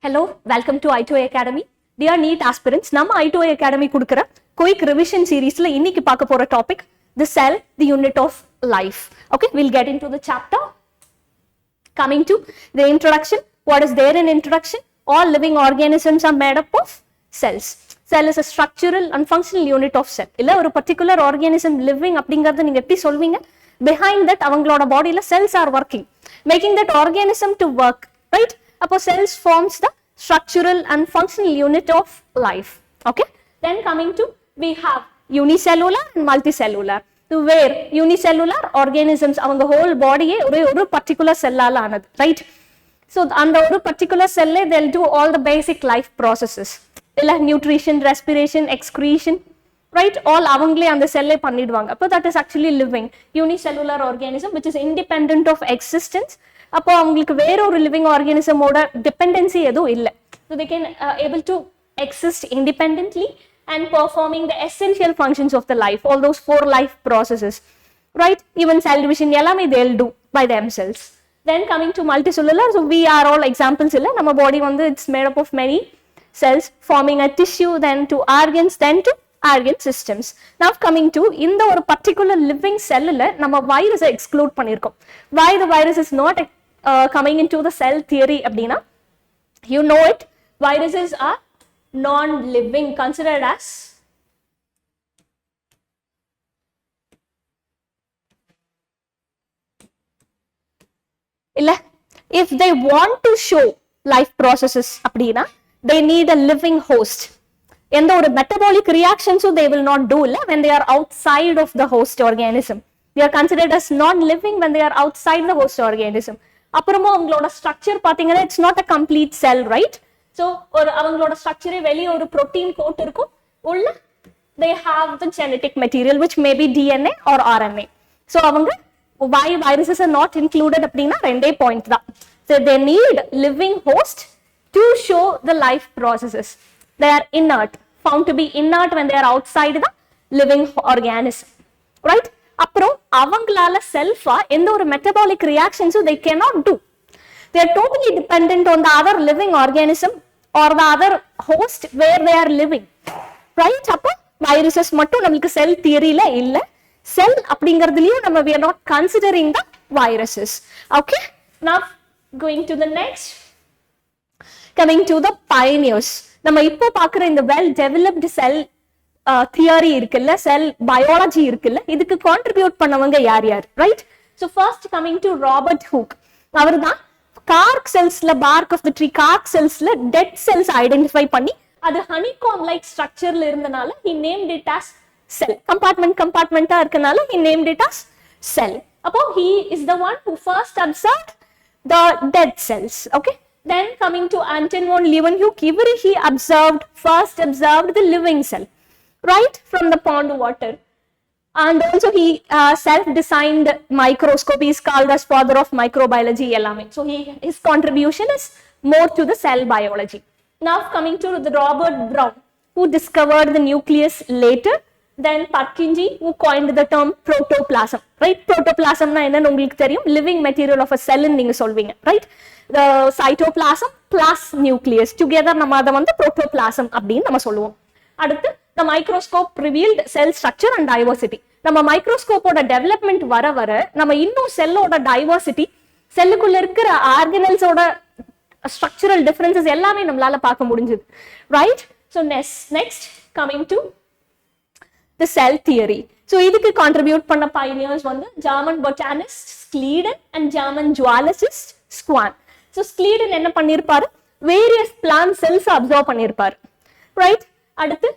Hello, welcome to i2i Academy. Dear NEET aspirants, நம்ம i2i Academy கொடுக்கிற quick revision seriesல இன்னைக்கு பார்க்க போற topic the cell, the unit of life. Okay, we'll get into the chapter. Coming to the introduction, what is there in introduction? All living organisms are made up of cells. Cell is a structural and functional unit of cell. இல்ல ஒரு particular organism living அப்படிங்கறத நீங்க எப்படி சொல்வீங்க? Behind that அவங்களோட பாடியில cells are working, making that organism to work, right? Appo cells forms the structural and functional unit of life. Okay, then coming to we have unicellular and multicellular. So where unicellular organisms avanga whole body oru particular cell ala anadu, right? So under oru particular cell they'll do all the basic life processes, illa nutrition, respiration, excretion, right? All avangle and the cell panniduvanga. Appo that is actually living unicellular organism which is independent of existence. அப்போ அவங்களுக்கு வேற ஒரு living ஆர்கானிசமோட dependency எதுவும் இல்லை. So they can able to exist independently and performing the essential functions of the life, all those 4 life processes, right? Even cell division எல்லாமே they'll do by themselves. Then coming to multicellular, so we are all examples இல்லை, நம்ம பாடி வந்து it's made up of many cells forming a tissue, then to organs, then to organ systems. Now coming to இந்த ஒரு particular living cell-ல நம்ம virus exclude பண்ணிருக்கோம். Why the virus is not coming into the cell theory அப்படின்னா, you know it, viruses are non-living, considered as இல்ல if they want to show life processes அப்படின்னா they need a living host. எந்த ஒரு metabolic reactions they will not do இல்ல when they are outside of the host organism. They are considered as non-living when they are outside the host organism. அப்புறமா அவங்களோட structure பாத்தீங்கன்னா it's not a complete cell, right? So ஒரு அவங்களோட ஸ்ட்ரக்சரே வெளியே ஒரு protein coat இருக்கும், உள்ள they have the genetic material which may be DNA or RNA. So அவங்க why viruses are not included அப்படின்னா ரெண்டே பாயிண்ட் தான். So they need living host to show the life processes. They are inert, found to be inert when they are outside the living organism, right? அப்புறம் அவங்களால செல்ஃபா எந்த ஒரு metabolic ரியாக்ஷன்ஸும் they cannot do. They are totally dependent on the other living organism or the other host where they are living, right? அப்போ viruses மட்டும் நமக்கு செல் தியரியில இல்ல, செல் அப்படிங்கிறதுலயும் நம்ம we are not considering the viruses. Okay, now going to the next, coming to the pioneers. நம்ம இப்போ பார்க்குற இந்த well developed செல் theory இருக்குல்ல, செல் பயாலஜி இருக்குல்ல, இதுக்கு கான்ட்ரிபியூட் பண்ணவங்க யார் யார், right? So first coming to Robert Hooke. அவர் தான் கார்க் செல்ஸ்ல, bark of the tree cork செல்ஸ்ல டெட் செல்ஸ் ஐடென்டிஃபை பண்ணி அது ஹனிகாம் லைக் ஸ்ட்ரக்சர்ல இருந்தனால he named it as cell. கம்பார்ட்மெண்டா இருக்கனால he named it as cell. அப்போ he is the one who first observed the dead cells. Okay, then coming to Anton von Leeuwenhoek, he first observed the living cell, right, from the pond water. And also he self-designed microscope. He is called as father of microbiology ellame. So his contribution is more to the cell biology. Now coming to the Robert Brown, who discovered the nucleus later. Then Purkinje, who coined the term protoplasm, right? Protoplasm na enna ungalku theriyum, living material of a cell nu neenga solveenga, right? The cytoplasm plus nucleus together நம்ம அதை வந்து protoplasm அப்படின்னு நம்ம சொல்லுவோம். அடுத்து the microscope revealed cell structure and diversity. நம்ம மைக்ரோஸ்கோப்போட development வர வர நம்ம இன்னும் செல்லோட டைவர்சிட்டி, செல்லுக்குள்ள இருக்கிற ஆர்கனல்ஸோட ஸ்ட்ரக்சரல் டிஃபரன்சஸ் எல்லாமே நம்மளால பார்க்க முடிஞ்சது, right? So next coming to the cell theory. So இதுக்கு கான்ட்ரிபியூட் பண்ண pioneers வந்து German botanist Schleiden and German zoologist Schwann. So Schleiden என்ன பண்ணிருப்பாரு, வேரியஸ் பிளான்ட் செல்ஸ் அப்சர்வ் பண்ணிருப்பாரு, ரைட்? அடுத்து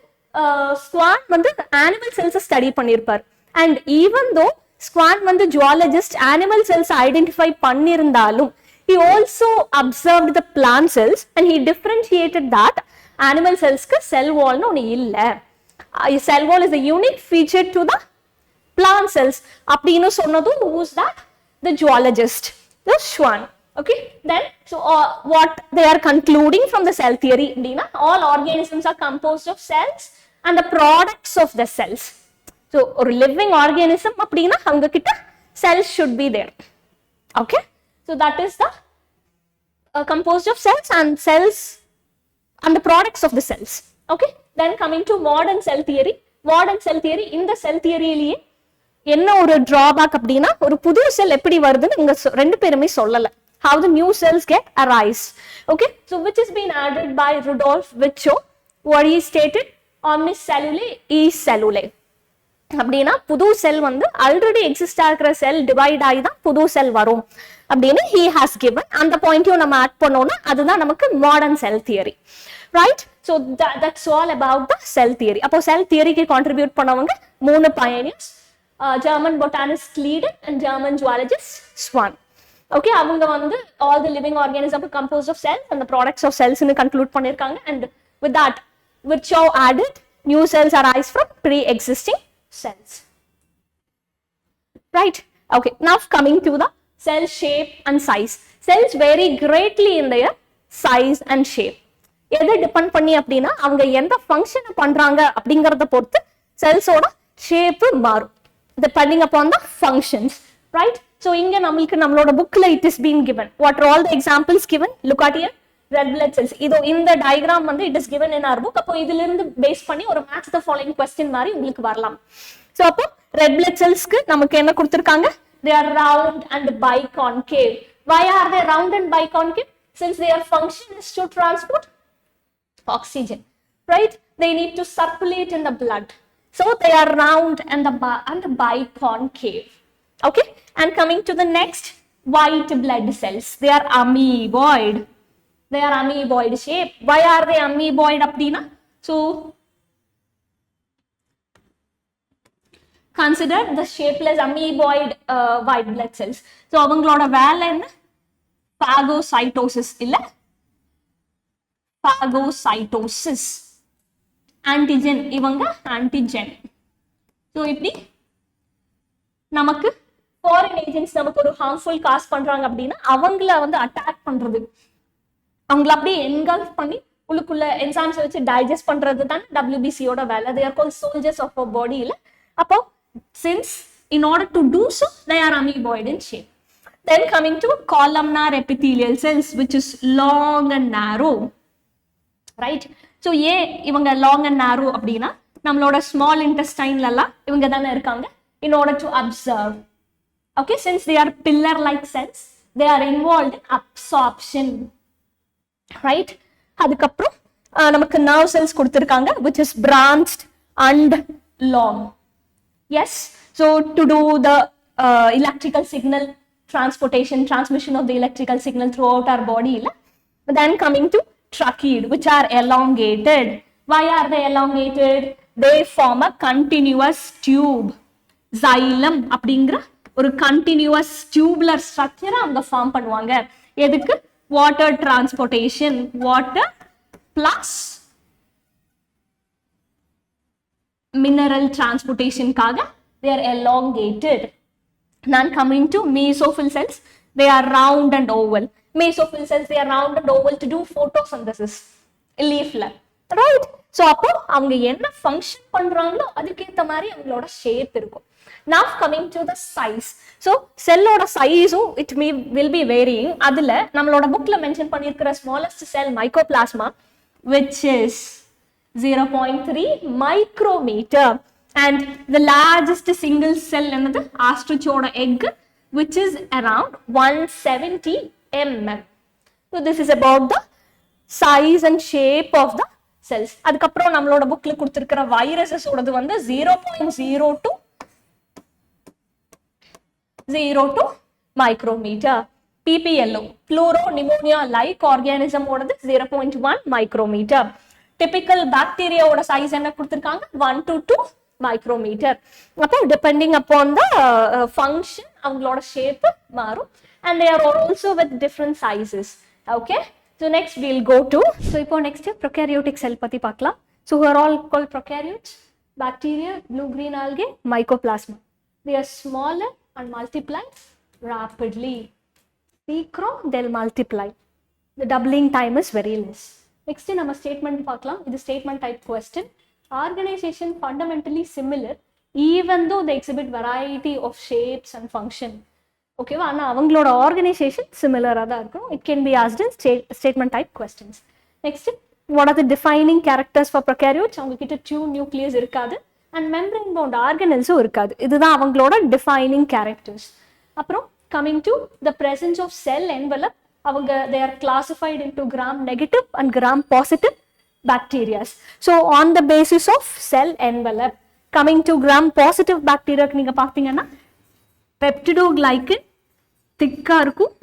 ஸ்குவான் வந்து அனிமல் செல்ஸ் ஸ்டடி பண்ணிருப்பாரு. அண்ட் ஈவன் தோ ஸ்குவான் வந்து ஜுவாலஜிஸ்ட் அனிமல் செல்ஸ் ஐடென்டிஃபை பண்ணிருந்தாலும் he also observed the plant cells and he differentiated that animal cellsக்கு cell wall னு ஒன்னு இல்ல. Cell wall is a unique feature to the plant cells அப்படின்னு சொன்னது who is that? The zoologist, the Schwann. Okay, then so what they are concluding from the cell theory அப்படின்னா all organisms are composed of cells and the products of the cells. So ஒரு living organism அப்படின்னா அவங்க கிட்ட cells should be there. Okay, so that is the composed of cells and the products of the cells. Okay, then coming to modern cell theory. Modern cell theory, in the cell theory liye என்ன ஒரு drawback அப்படினா ஒரு புது செல் எப்படி வருதுன்னு இங்க ரெண்டு பேருமே சொல்லல. How the new cells get arise. Okay, so which has been added by Rudolf Virchow. What he stated, omnis cellulae is cellulae. அப்படினா புது செல் வந்து ஆல்ரெடி எக்ஸிஸ்ட் ஆகிற செல் டிவைட் ஆகி தான் புது செல் வரும் அப்படின்னு he has given. அந்த பாயிண்ட்டையும் நம்ம ஆட் பண்ணோம்னா அதுதான் நமக்கு modern sell theory. Right, so that's all about the cell theory. அப்போ செல் தியரிக்கு கான்ட்ரிபியூட் பண்ணவங்க மூணு pioneers, German botanist Lieden and German zoologist Swan. Okay, அவங்க வந்து all the living organisms are composed of cells and the products of cells னு conclude பண்ணிருக்காங்க. And with that, Virchow added new cells arise from pre-existing cells. Right, okay, now coming to the cell shape and size. Cells vary greatly in their size and shape. எதை depend பண்ணி அப்படின்னா அவங்க எந்த ஃபங்க்ஷனை பண்றாங்க அப்படிங்கறத பொறுத்து செல்ஸோட ஷேப் மாறும், depending upon the functions. Right, so இங்க நம்மளுக்கு நம்மளோட bookல it is been given. What are all the examples given? Look at here. Red blood cells. இதோ இந்த டயகிராம் வந்து it is given in our book. அப்போ இதுல இருந்து பேஸ் பண்ணி ஒரு match the following question மாதிரி உங்களுக்கு வரலாம். So அப்போ red blood cellsக்கு நமக்கு என்ன கொடுத்திருக்காங்க? They are round and biconcave. Why are they round and biconcave? Since their function is to transport oxygen, right? They need to circulate in the blood, so they are round and biconcave. Okay, and coming to the next, white blood cells. They are amoeboid. They are amoeboid shape. Why are they amoeboid appadina? So consider the shapeless amoeboid white blood cells. So avangaloda வேலை என்ன? Phagocytosis இல்ல, phagocytosis. Antigen, இவங்க antigen. So இப்படி நமக்கு foreign agents நமக்கு ஒரு harmful cause பண்றாங்க அப்படின்னா அவங்கள வந்து அட்டாக் பண்றது, அவங்கள அப்படியே engulf பண்ணி உள்ளுக்குள்ள enzymes வச்சு டைஜஸ்ட் பண்றது தான் WBC யோட வேலை. They are called soldiers of our body இல்ல. அப்போ since in order to do so they are amoeboid in shape. Then coming to columnar epithelial cells, which is long and narrow. Right, so ஏன் இவங்க long and narrow அப்படின்னா நம்மளோட small intestineல எல்லாம் இவங்க தானே இருக்காங்க in order to observe. Okay, since they are pillar like cells, they are involved in absorption. Right, அதுக்கப்புறம் நமக்கு nerve cells கொடுத்திருக்காங்க which is branched and long. Yes, so to do the electrical signal transmission of the electrical signal throughout our body. Then coming to tracheid, which are elongated. Why are they elongated? They form a continuous tube. Xylem அப்படிங்கிற ஒரு continuous tubular structure அவங்க form பண்ணுவாங்க. எதுக்கு? water transportation, water plus mineral transportation காக they are elongated. Then coming to mesophyll cells, they are round and oval. Mesophyll cells, they are round and oval to do photosynthesis leafல. Right, so அப்போ அவங்க என்ன function பண்றாங்களோ அதுக்கேத்த மாதிரி அவங்களோட shape இருக்கும். Now coming to the size. So செல்லோட சைஸும் it will be varying. அதுல நம்மளோட புக்ல மென்ஷன் பண்ணியிருக்கிற smallest cell mycoplasma, which is 0.3 micrometer, and the largest single cell என்னது ostrich-ஓட egg, which is around 170 mm. So this is about the size and shape of the cells. அதுக்கப்புறம் நம்மளோட புக்ல கொடுத்திருக்கிற viruses ஓடது வந்து 0.02 micrometer. PPLO, pluro pneumonia like organism ஓடது 0.1 micrometer. Typical bacteria ஓட size என்ன கொடுத்திருக்காங்க 1 to 2 micrometer. அப்போ depending upon the function அவங்களோட shape மாறும், and they are also with different sizes. Okay, so next we'll go to, so இப்போ next prokaryotic cell பத்தி பார்க்கலாம். So who are all called prokaryotes? Bacteria, blue green algae, mycoplasma. They are smaller and multiply rapidly. They'll multiply. The doubling time is very less. Next நம்ம statement பார்க்கலாம். இது statement type question. Organization fundamentally similar even though they exhibit variety of shapes and function. ஓகேவா? ஆனால் அவங்களோட organisation சிமிலராக தான் இருக்கும். It can be asked in statement type questions. Next, what are the defining characters for prokaryotes? அவங்க கிட்ட nucleus இருக்காது and membrane bound ஆர்கனல்ஸும் இருக்காது. இதுதான் அவங்களோட டிஃபைனிங் கேரக்டர்ஸ். அப்புறம் coming to the presence of cell envelope, அவங்க they are classified into gram negative and gram positive bacterias. So on the basis of cell envelope, coming to gram positive bacteria நீங்க பார்த்தீங்கன்னா peptidoglycan திக்கா இருக்கும்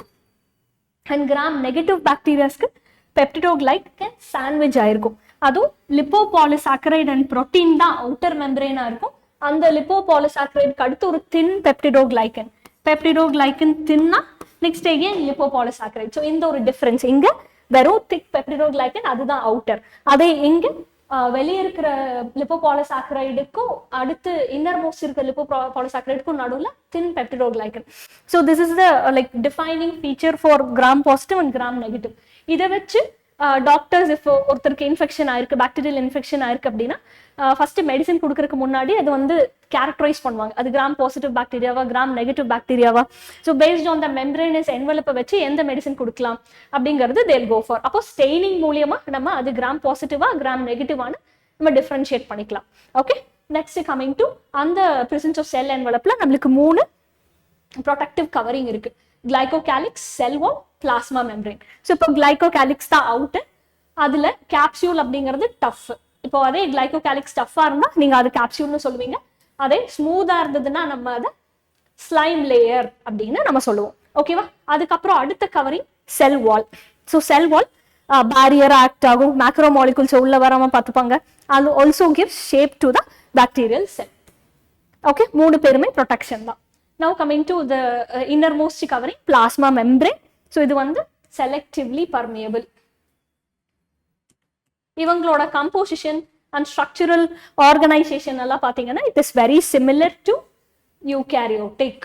and gram negative bacteriasக்கு peptidoglycan sandwich ஆயிருக்கும். அதுவும் lipopolysaccharide and protein தான் outer membrane இருக்கும். அந்த lipopolysaccharide அடுத்து ஒரு thin peptidoglycan thinனா next again lipopolysaccharide. So இந்த ஒரு டிஃபரன்ஸ், இங்க வெறும் திக் பெப்டிடோகிளைக்கன் அதுதான் அவுட்டர். அதே இங்க வெளியே இருக்கிற லிப்போபாலிசாக்கரைடுக்கும் அடுத்து இன்னர் மோஸ்ட் இருக்கிற லிப்போபாலிசாக்கரைடுக்கும் நடுவில் thin peptidoglycan. So this is the like defining feature for gram positive and gram negative. இதை வச்சு டாக்டர்ஸ் இப்போ ஒருத்தருக்கு இன்ஃபெக்ஷன் ஆயிருக்கு, பாக்டீரியல் இன்ஃபெக்ஷன் ஆயிருக்கு அப்படின்னா ஃபர்ஸ்ட் மெடிசன் கொடுக்கறதுக்கு முன்னாடி அது வந்து கேரக்டரைஸ் பண்ணுவாங்க, அது கிராம் பாசிட்டிவ் பாக்டீரியாவா கிராம் நெகட்டிவ் பாக்டீரியாவா. So based on the membranous என்வலப்பை வச்சு எந்த மெடிசன் கொடுக்கலாம் அப்படிங்கிறது தேல் கோ ஃபார். அப்போ ஸ்டெயினிங் மூலியமா நம்ம அது கிராம் பாசிட்டிவா கிராம் நெகட்டிவான நம்ம டிஃபரன்ஷியேட் பண்ணிக்கலாம். ஓகே, நெக்ஸ்ட் கமிங் டு அந்த பிரசன்ஸ் ஆஃப் செல் என்வலப்ல நம்மளுக்கு 3 ப்ரொடெக்டிவ் கவரிங் இருக்கு. கிளைகோகாலிக்ஸ், செல் வால், பிளாஸ்மா மெம்பரேன். ஸோ இப்போ கிளைகோகாலிக்ஸ் தான் அவுட், அதுல கேப்சியூல் அப்படிங்கிறது டஃப். இப்போ அதே கிளைகோகாலிக்ஸ் டஃப்பா இருந்தா நீங்க அது கேப்சியூல்னு சொல்லுவீங்க, அதே ஸ்மூதா இருந்ததுன்னா நம்ம அதை ஸ்லைம் லேயர் அப்படின்னு நம்ம சொல்லுவோம். ஓகேவா? அதுக்கப்புறம் அடுத்த கவரிங் செல் வால். ஸோ செல் வால் பேரியர் ஆக்ட் ஆகும், மேக்ரோ மாலிகுல்ஸ் உள்ள வராம பார்த்துப்பாங்க. அது also gives shape to the bacterial cell. Okay, 3 பேருமே ப்ரொடெக்ஷன் தான். Now coming to the innermost covering, plasma membrane. So இது வந்து selectively permeable. இவங்களோட composition and structural organization எல்லாம் பார்த்தீங்கன்னா it is very similar to eukaryotic.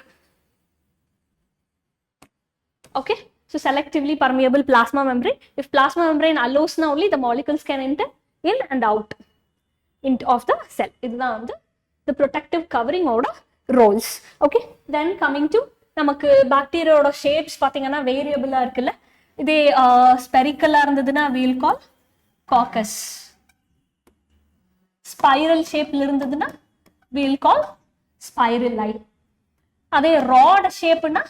Okay, so selectively permeable plasma membrane. If plasma membrane allows now only the molecules can enter in and out of the cell. இதுதான் வந்து the protective covering ஓட roles. Okay, then coming to நமக்கு பாக்டீரியாவோட shapes பார்த்தீங்கன்னா வேரியபிளா இருக்குல்ல. இதே ஸ்பெரிக்கலா இருந்ததுன்னா wheel கால் coccus, spiral ஷேப்ல இருந்ததுன்னா வீல் கால் ஸ்பைரலை, அதே ராட் ஷேப்னா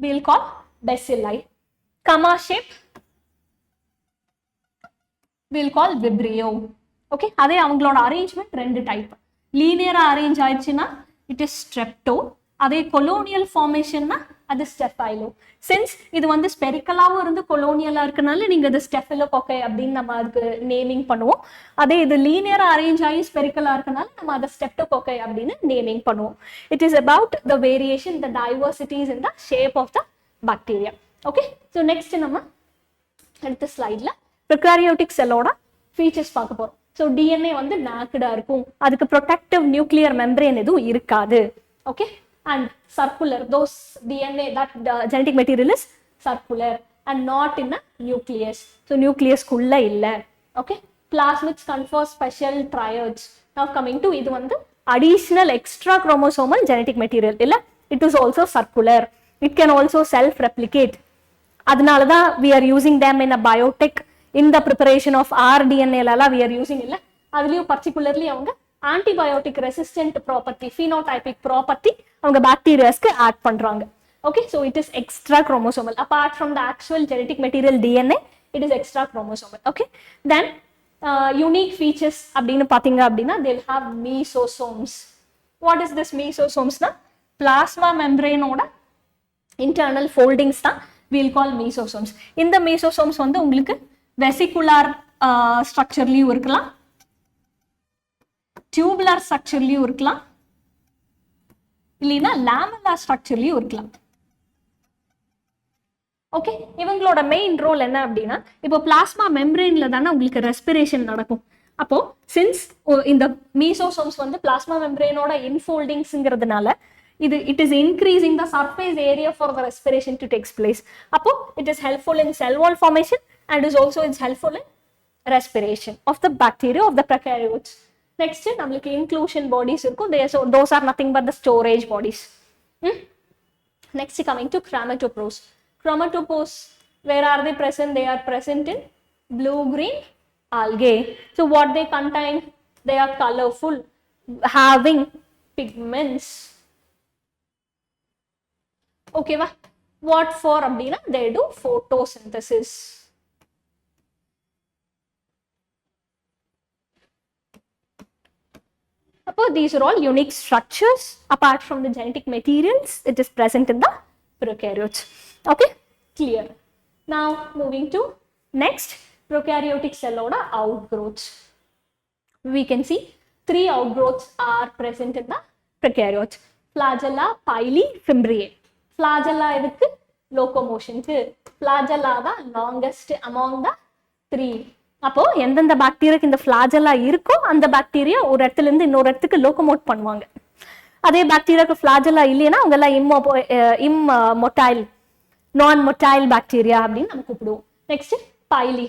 வீல் கால் பெசிலை, கமா ஷேப் வீல் கால் விப்ரியோ. ஓகே, அதே அவங்களோட அரேஞ்ச்மெண்ட் 2 டைப். லீனியரா அரேஞ்ச் ஆயிடுச்சுன்னா it is strepto, அதே கொலோனியல் ஃபார்மேஷன்னா அது ஸ்டெஃபைலோ. சின்ஸ் இது வந்து ஸ்பெரிக்கலாவும் இருந்து கொலோனியலா இருக்கனால நீங்க அது ஸ்டெஃபிலோகோக்கை அப்படின்னு நம்ம அதுக்கு நேமிங் பண்ணுவோம். அதே இது லீனியரா அரேஞ்ச் ஆகி ஸ்பெரிக்கலா இருக்கனால நம்ம அதை ஸ்டெப்டோகோக்கை அப்படின்னு நேமிங் பண்ணுவோம். It is about the variation, the diversities in the shape of the bacteria. Okay, so next நம்ம அடுத்த ஸ்லைட்ல ப்ரொகாரியோட்டிக் செல்லோட ஃபீச்சர்ஸ் பார்க்க போறோம். ஸோ டிஎன்ஏ வந்து நாக்கடா இருக்கும், அதுக்கு ப்ரொடெக்டிவ் நியூக்ளியர் மெம்பரேன் எதுவும் இருக்காது. Okay, and circular, those DNA that genetic material is circular and not in a nucleus. So நியூக்ளியஸ்க்குள்ள இல்லை. Okay, plasmids confer special traits. Now coming to இது வந்து additional extra chromosomal genetic material இல்லை, it is also circular, it can also self replicate. அதனால தான் we are using them in a biotech. In the preparation of rDNA we are using illa adliyo particularly avanga antibiotic resistant property, phenotypic property avanga bacteria ku add pandranga. Okay, so it is extra chromosomal apart from the actual genetic material DNA, it is extra chromosomal. Okay, then unique features அப்படினு பாத்தீங்க அப்படினா they'll have mesosomes. What is this mesosomes na? Plasma membrane oda internal foldings தான் we'll call mesosomes. இந்த mesosomes வந்து உங்களுக்கு vesicular ஸ்ட்ரக்சர்லயும் இருக்கலாம், tubular ஸ்ட்ரக்சர்லயும் இருக்கலாம், இல்லைன்னா லாமெல்லா ஸ்ட்ரக்சர்லயும் இருக்கலாம். ஓகே, இவங்களோட மெயின் ரோல் என்ன அப்படின்னா, இப்போ பிளாஸ்மா மெம்பரேன்ல தானே உங்களுக்கு ரெஸ்பிரேஷன் நடக்கும். அப்போ சின்ஸ் இந்த மீசோசோம்ஸ் வந்து பிளாஸ்மா மெம்பரேனோட இன்ஃபோல்டிங்ஸ்ங்கிறதுனால இது it is increasing the surface area for the respiration to takes place. அப்போ it is helpful in cell wall formation and is also it's helpful in respiration of the bacteria of the prokaryotes. Next நம்மளுக்கு inclusion bodies இருக்கும், those are nothing but the storage bodies. Next, coming to chromatopores. Chromatopores, where are they present? They are present in blue-green algae. So what they contain? They are colorful, having pigments. Okay, what for abdina? They do photosynthesis. These are all unique structures apart from the genetic materials. It is present in the prokaryotes. Okay, clear. Now moving to next, prokaryotic cell oda outgrowths. We can see 3 outgrowths are present in the prokaryotes: flagella, pili, fimbriae. Flagella edukku locomotion ku. Flagella the longest among the 3. அப்போ எந்தெந்த பாக்டீரியாக்கு இந்த flagella இருக்கோ அந்த bacteria ஒரு இடத்துல இருந்து இன்னொரு இடத்துக்கு லோகோமோட் பண்ணுவாங்க. அதே பாக்டீரியாக்கு ஃபிளாஜெல்லா இல்லைன்னா அவங்க எல்லாம் இம்மொட்டைல், நான் மொட்டைல் பாக்டீரியா அப்படின்னு நம்ம கூப்பிடுவோம். Next பைலி.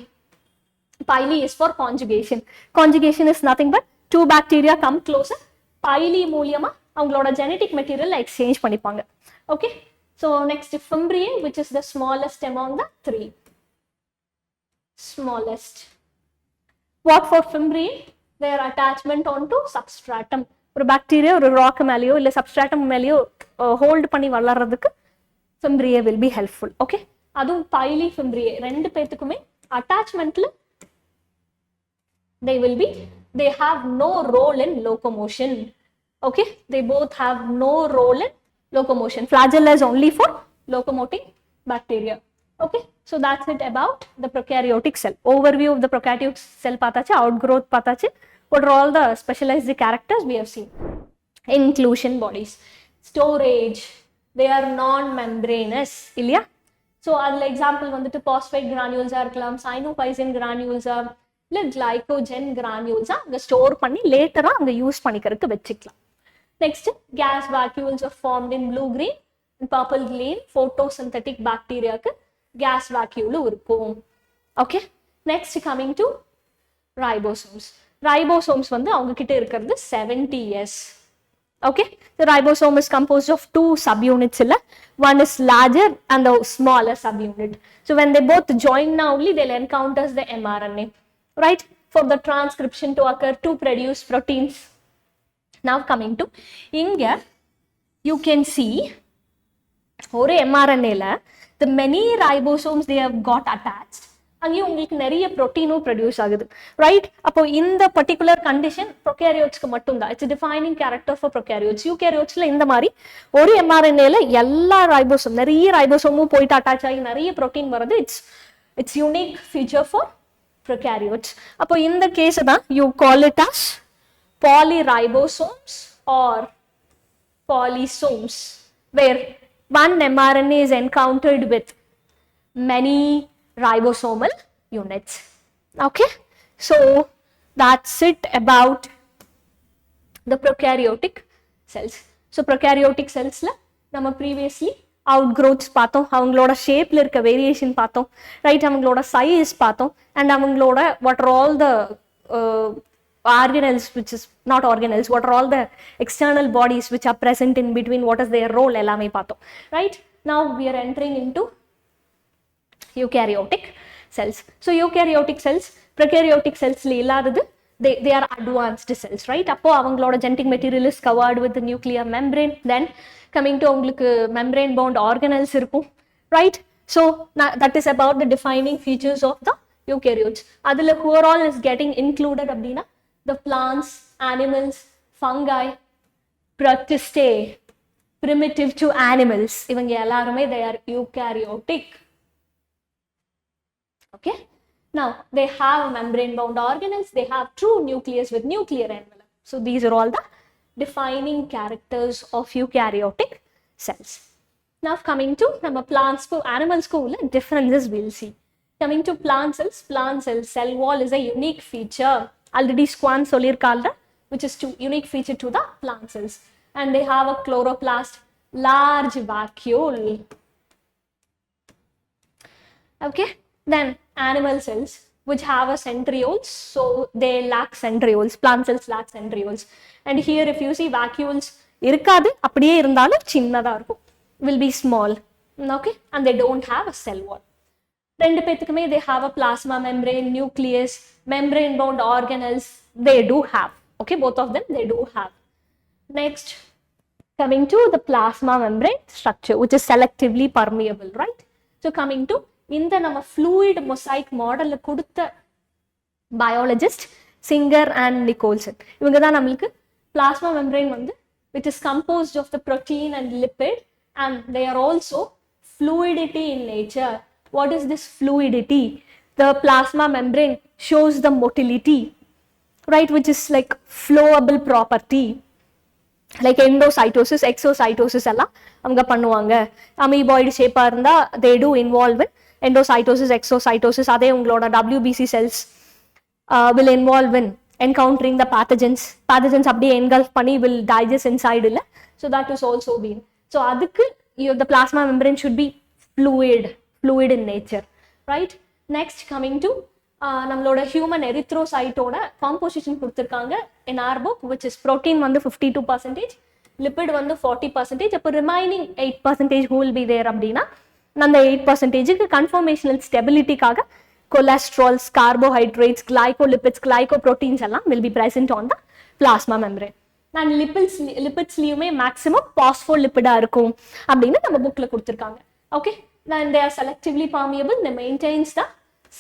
Pili is for conjugation. Conjugation is nothing but 2 bacteria come closer. Pili மூலியமா அவங்களோட genetic material exchange பண்ணிப்பாங்க. Okay. So next fimbriae, which is the smallest among the 3. Smallest. What for fimbriae? Their attachment onto substratum. ஒரு bacteria ஒரு rock மேலேயோ இல்ல substratum மேலேயோ hold பண்ணி வளர்றதுக்கு fimbriae will be helpful. Okay. அதுவும் pili fimbriae ரெண்டு பேத்துக்குமே attachmentல they have no role in locomotion. Okay, they both have no role in locomotion. Flagella is only for locomoting bacteria. Okay, so that's it about the prokaryotic cell. Overview of the prokaryotic cell patache, outgrowth patache. What are all the specialized characters we have seen? Inclusion bodies, storage, they are non-membranous. Ilya? So adla example vandu phosphate granules are irkalam, cyanophysin granules are, இல்லை glycogen கிரானியூல்ஸா அங்கே store பண்ணி லேட்டராக அங்கே use பண்ணிக்கிறதுக்கு வச்சுக்கலாம். Next gas vacuoles are formed in blue green and purple green photosynthetic பாக்டீரியாவுக்கு gas வேக்யூலும் இருக்கும். Okay, next coming to ribosomes. Ribosomes வந்து அவங்க கிட்ட இருக்கிறது 70S. Okay, the ribosome is composed of 2 subunits. One is larger and the smaller subunit. So when they both join now only they'll encounter the mRNA. Right, for the transcription to occur to produce proteins. Now coming to inga, you can see or mRNA la the many ribosomes they have got attached. அங்கேயும் உங்களுக்கு நிறைய ப்ரோட்டீனும் produce ஆகுது. Right, அப்போ இந்த particular condition ப்ரோகேரியோட்ஸ்க்கு மட்டும்தான். It's defining character for prokaryotes. யூகேரியோட்ஸ்ல இந்த மாதிரி ஒரு mRNAல எல்லா ரைபோசோம் நிறைய ரைபோசோமும் போயிட்டு அட்டாச் ஆகி நிறைய ப்ரோட்டீன் வருது. It's unique feature for prokaryotes. அப்போ இந்த கேஸ் தான் you call it as polyribosomes or polysomes, where one mRNA is encountered with many ribosomal units. Okay, so that's it about the prokaryotic cells. So prokaryotic cells la nama previously outgrowths பார்த்தோம், அவங்களோட ஷேப்ல இருக்க variation பார்த்தோம். Right, அவங்களோட size பார்த்தோம். And அவங்களோட what are all the organelles, which is not organelles, what are all the external bodies which are present in between, what is their role, எல்லாமே பார்த்தோம். Right, now we are entering into eukaryotic cells. So eukaryotic cells prokaryotic cells ல இல்லாதது they are advanced cells. Right, அப்போ அவங்களோட genetic material is covered with the nuclear membrane. Then coming to உங்களுக்கு membrane bound organelles இருக்கும். Right, so that is about the defining features of the eukaryotes. அதுல who are all is getting included அப்படின்னா the plants, animals, fungi, protistae, primitive to animals, இவங்க எல்லாருமே they are eukaryotic. Okay, now they have membrane bound organelles, they have true nucleus with nuclear envelope. So these are all the defining characters of eukaryotic cells. Now coming to நம்ம plants க்கு animals க்கு உள்ள differences we'll see. Coming to plant cells cell wall is a unique feature. Already Swan சொல்லிருக்கால்ல, which is unique feature to the plant cells, and they have a chloroplast, large vacuole. Okay, then animal cells which have a centrioles, so they lack centrioles. Plant cells lack centrioles, and here if you see vacuoles இருக்காது, அப்படியே இருந்தாலும் சின்னதா இருக்கும். will be small, okay, and they don't have a cell wall. ரெண்டு பேத்துக்குமே they have a plasma membrane, nucleus, membrane bound organelles, they do have, okay, both of them they do have. Next, coming to the plasma membrane structure, which is selectively permeable, right? So coming to இந்த நம்ம fluid mosaic model கொடுத்த biologist Singer and Nicholson, இவங்க தான் நம்மளுக்கு plasma membrane வந்து which is composed of the protein and lipid, and they are also fluidity in nature. What is this fluidity? The plasma membrane shows the motility, right, which is like flowable property. Like endocytosis, exocytosis எல்லாம் அவங்க பண்ணுவாங்க. Amoeboid ஷேப்பா இருந்தா they do involve in endocytosis, exocytosis. அதே உங்களோட WBC cells will involve in encountering the pathogens. Pathogens அப்படியே engulf பண்ணி will digest inside இல்ல. So that is also been. So அதுக்கு the plasma membrane should be fluid in nature, right? Next, coming to நம்மளோட human erythrocyte-ஓட composition கொடுத்திருக்காங்க in our book, which is protein வந்து 52%, lipid வந்து 40%. அப்போ remaining 8% who will be there அப்படின்னா அந்த 8%க்கு conformational stability-க்காக cholesterols, carbohydrates, glycolipids, glycoproteins எல்லாம் will be present on the plasma membrane. And lipidsலயுமே maximum phospholipid-ஆ இருக்கும் அப்படின்னு நம்ம bookல கொடுத்திருக்காங்க. Okay, then they are selectively permeable, they maintains the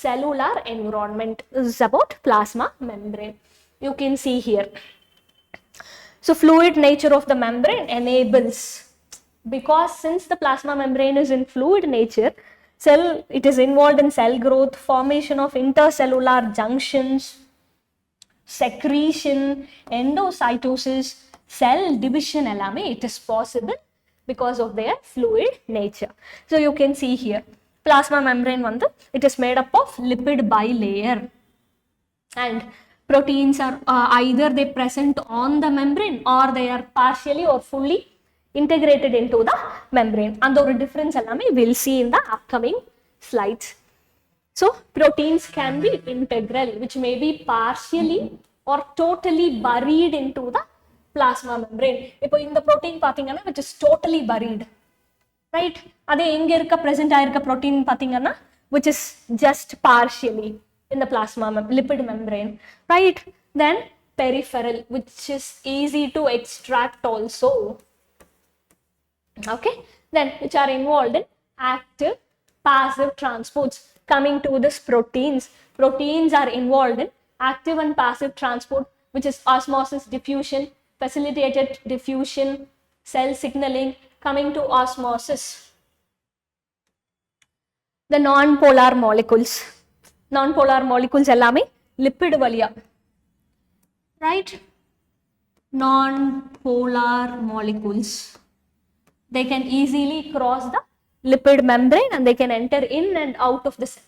cellular environment. This is about plasma membrane. You can see here. So fluid nature of the membrane enables, because since the plasma membrane is in fluid nature, it is involved in cell growth, formation of intercellular junctions, secretion, endocytosis, cell division ellame it is possible because of their fluid nature. So you can see here, plasma membrane vandu it is made up of lipid bilayer, and proteins are either they present on the membrane or they are partially or fully integrated into the membrane. And the difference ellame we'll see in the upcoming slides. So proteins can be integral, which may be partially or totally buried into the plasma membrane. இப்போ இந்த protein பாத்தீங்கன்னா which is totally buried, right? அதே எங்க இருக்க present ஆயிருக்க protein பாத்தீங்கன்னா which is just partially in the plasma lipid membrane, right? Then peripheral, which is easy to extract also, okay? Then which are involved in active passive transports. Coming to this proteins are involved in active and passive transport, which is osmosis, diffusion, facilitated diffusion, cell signaling. Coming to osmosis, the non-polar molecules ellame lipid valiya, right? Non-polar molecules, they can easily cross the lipid membrane and they can enter in and out of the cell.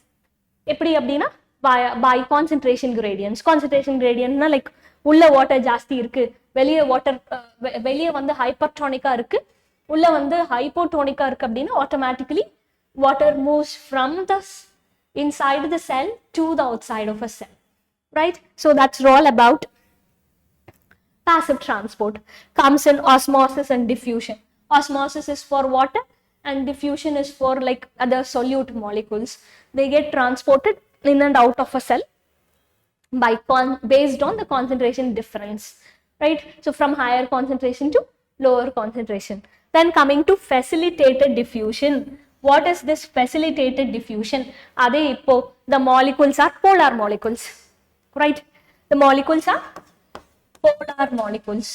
எப்படி அப்படின்னா by concentration gradients. Concentration gradient na like உள்ள water ஜாஸ்தி இருக்கு, வெளியே வந்து ஹைப்பர்டோனிக்கா இருக்கு, உள்ள வந்து ஹைப்போடோனிக்கா இருக்கு அப்படின்னா automatically water moves from the inside the cell to the outside of a cell, right? So that's all about passive transport. Comes in osmosis and diffusion. Osmosis is for water and diffusion is for like other solute molecules. They get transported in and out of a cell based on the concentration difference, right? So from higher concentration to lower concentration. Then coming to facilitated diffusion. What is this facilitated diffusion? Ade ippo the molecules are polar molecules, right? The molecules are polar molecules.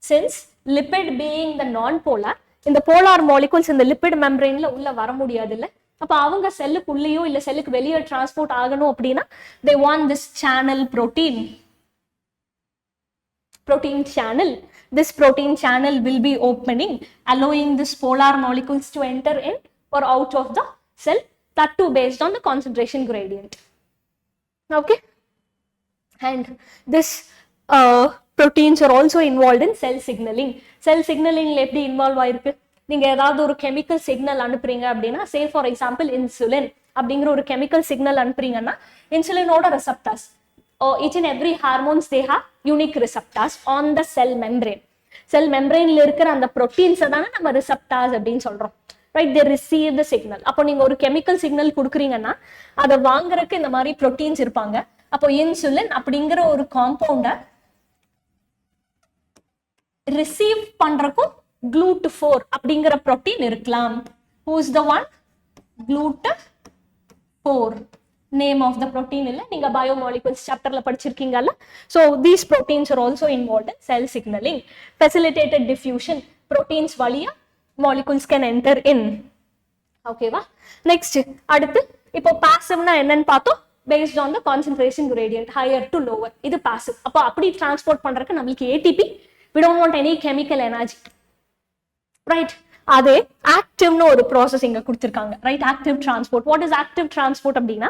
Since lipid being the non-polar, இந்த polar molecules இந்த lipid membraneல உள்ள வர முடியாது இல்ல, அப்ப அவங்க செல்லுக்கு உள்ளேயோ இல்ல செல்லுக்கு வெளியே டிரான்ஸ்போர்ட் ஆகணும் அப்படின்னா they want this channel protein channel. This protein channel will be opening, allowing this polar molecules to enter in or out of the cell, that too based on the concentration gradient, okay? And this proteins are also involved in cell signaling. Cell signaling எப்படி involve ஆயிருக்கு, நீங்க ஏதாவது ஒரு chemical signal அனுப்புறீங்க அப்படின்னா, say for example insulin அப்படிங்கிற ஒரு chemical signal அனுப்புறீங்கன்னா இன்சுலினோட receptors, each and every hormones they have unique receptors on the cell membrane. செல் மெம்பரேன்ல இருக்கிற அந்த ப்ரோட்டீன்ஸை தானே நம்ம ரிசப்டார்ஸ் அப்படின்னு சொல்றோம். Right, they receive the signal. அப்போ நீங்க ஒரு கெமிக்கல் சிக்னல் கொடுக்குறீங்கன்னா அதை வாங்குறதுக்கு இந்த மாதிரி ப்ரோட்டீன்ஸ் இருப்பாங்க. அப்போ இன்சுலின் அப்படிங்கிற ஒரு காம்பவுண்டை ரிசீவ் பண்றக்கும் GLUT4 அப்படிங்கிற ப்ரோட்டீன் இருக்கலாம். Who is the one? GLUT4. Name of the protein இல்ல, நீங்க biomolecules chapterல படிச்சிருக்கீங்கல்ல. So these proteins are also involved in cell signaling. Facilitated diffusion, proteins வழியா molecules can enter in. ஓகேவா? நெக்ஸ்ட் அடுத்து இப்போ பாசிவ்னா என்னன்னு பார்த்தோம். based on the concentration gradient higher to lower, இது passive. அப்போ அப்படி டிரான்ஸ்போர்ட் பண்றதுக்கு நம்மளுக்கு ATP, we don't want any chemical energy, right? அதே ஆக்டிவ்னு ஒரு ப்ராசஸ் இங்க கொடுத்திருக்காங்க, right? Active transport. What is active transport அப்படின்னா,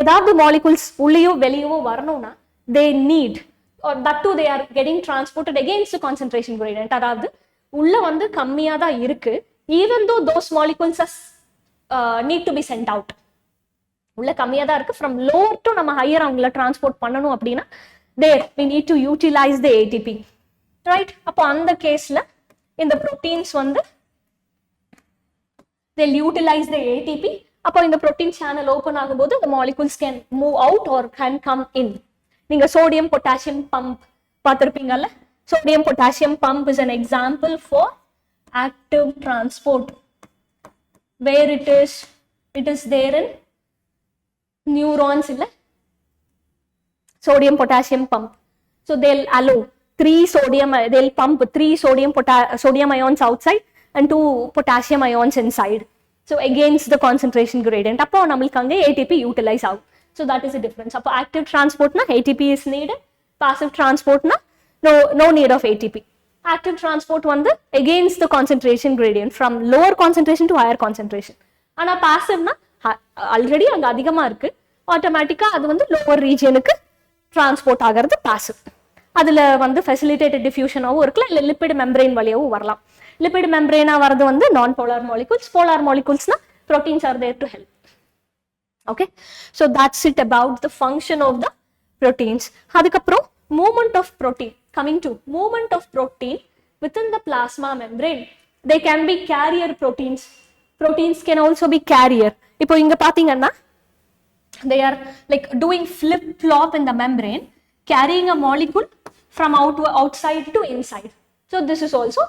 ஏதாவது மாலிகுல்ஸ் உள்ளேயோ வெளியவோ வரணும்னா they need, or that too they are getting transported against the concentration gradient. அதாவது உள்ள வந்து கம்மியா தான் இருக்கு, even though those molecules need to be sent out. உள்ள கம்மியா தான் இருக்கு, from lower to நம்ம ஹையர் அவங்கள டிரான்ஸ்போர்ட் பண்ணணும் அப்படின்னா there we need to utilize the ATP, right? அப்போ அந்த கேஸ்ல இந்த proteins வந்து they'll utilize the ATP. அப்போ இந்த protein channel open ஆகும்போது the molecules can move out or can come in. நீங்க sodium potassium pump பார்த்திருப்பீங்கல்ல. sodium potassium pump is an example for active transport, where it is there in neurons இல்ல, sodium potassium pump. So they'll allow they'll pump 3 sodium ions outside and 2 potassium ions inside. So against the concentration gradient, appo namalku anga ATP utilize out. So that is the difference. Appo active transport na ATP is needed, passive transport na no need of ATP. Active transport vandu against the concentration gradient, from lower concentration to higher concentration. Ana passive na already anga adhigama irukku, automatically adu vandu lower region ku transport ஆகிறது passive. அதுல வந்து facilitated diffusion ஆவும் இருக்கலாம், இல்ல lipid membrane வழியாவும் வரலாம். lipid membrane வரது வந்து non polar molecules, polar molecules na proteins are there to help. Okay, so that's it about the function of the proteins. அதுக்கப்புறம் movement of protein, coming to movement of protein within the plasma membrane. They can be carrier proteins. Proteins can also be carrier. இப்போ இங்க பாத்தீங்கன்னா they are like doing flip flop in the membrane, carrying a molecule from outside to inside. So this is also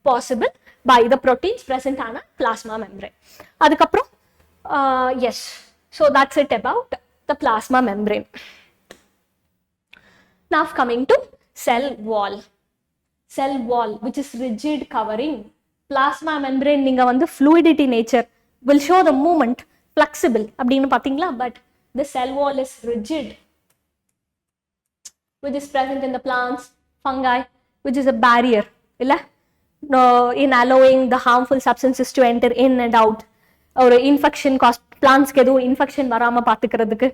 possible by the proteins present on a plasma membrane. Adukaprom yes, so that's it about the plasma membrane. Now coming to cell wall. Cell wall, which is rigid covering. Plasma membrane ninga vandu fluidity nature will show the movement, flexible அப்படினு பாத்தீங்களா, but the cell wall is rigid, which is present in the plants, fungi, which is a barrier illa, in allowing the harmful substances to enter in and out, or infection cause plants ku edho infection varama paathukiradhukku,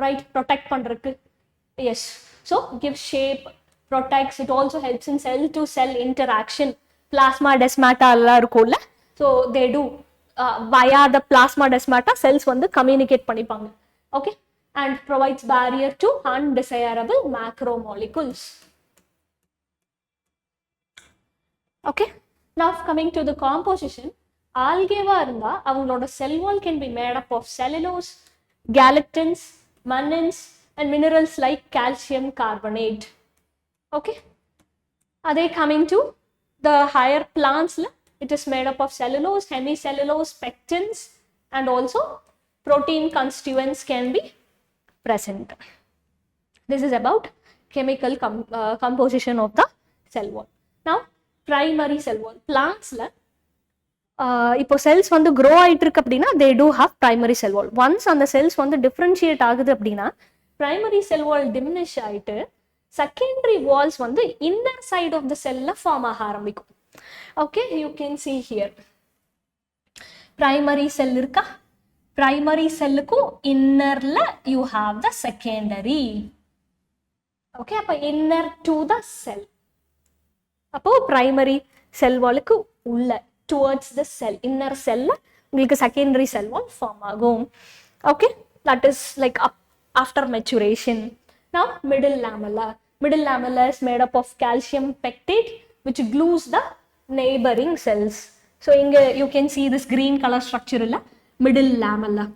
right? Protect pandradhukku. Yes, so give shape, protects. It also helps in cell to cell interaction. Plasma desmata alla irukulla, so they do via the plasma desmata cells vandu communicate pannipanga. Okay, and provides barrier to undesirable macromolecules. Okay, now coming to the composition. Algae varunda avangaloda cell wall can be made up of cellulose, galactans, mannans and minerals like calcium carbonate. Okay, are they coming to the higher plants? It is made up of cellulose, hemicellulose, pectins, and also protein constituents can be present. This is about chemical composition of the cell wall. Now primary cell wall. Plants la இப்போ cells வந்து grow ஆயிட்டு இருக்கு அப்படின்னா they do have primary cell wall. Once அந்த cells வந்து differentiate ஆகுது அப்படின்னா primary cell wall diminish ஆயிட்டு secondary walls வந்து inner side of the cell ல form ஆக ஆரம்பிக்கும். Okay, you can see here primary cell இருக்கா, primary cell க்கு inner ல you have the secondary. Okay, அப்ப inner to the cell, அப்போ primary cell wall க்கு உள்ள towards the cell, inner cell ல உங்களுக்கு secondary cell wall form ஆகும். Okay, that is like after maturation. Now middle lamella. Middle lamella is made up of calcium pectate which glues the neighboring cells. So inga you can see this green color structure illa middle lamella.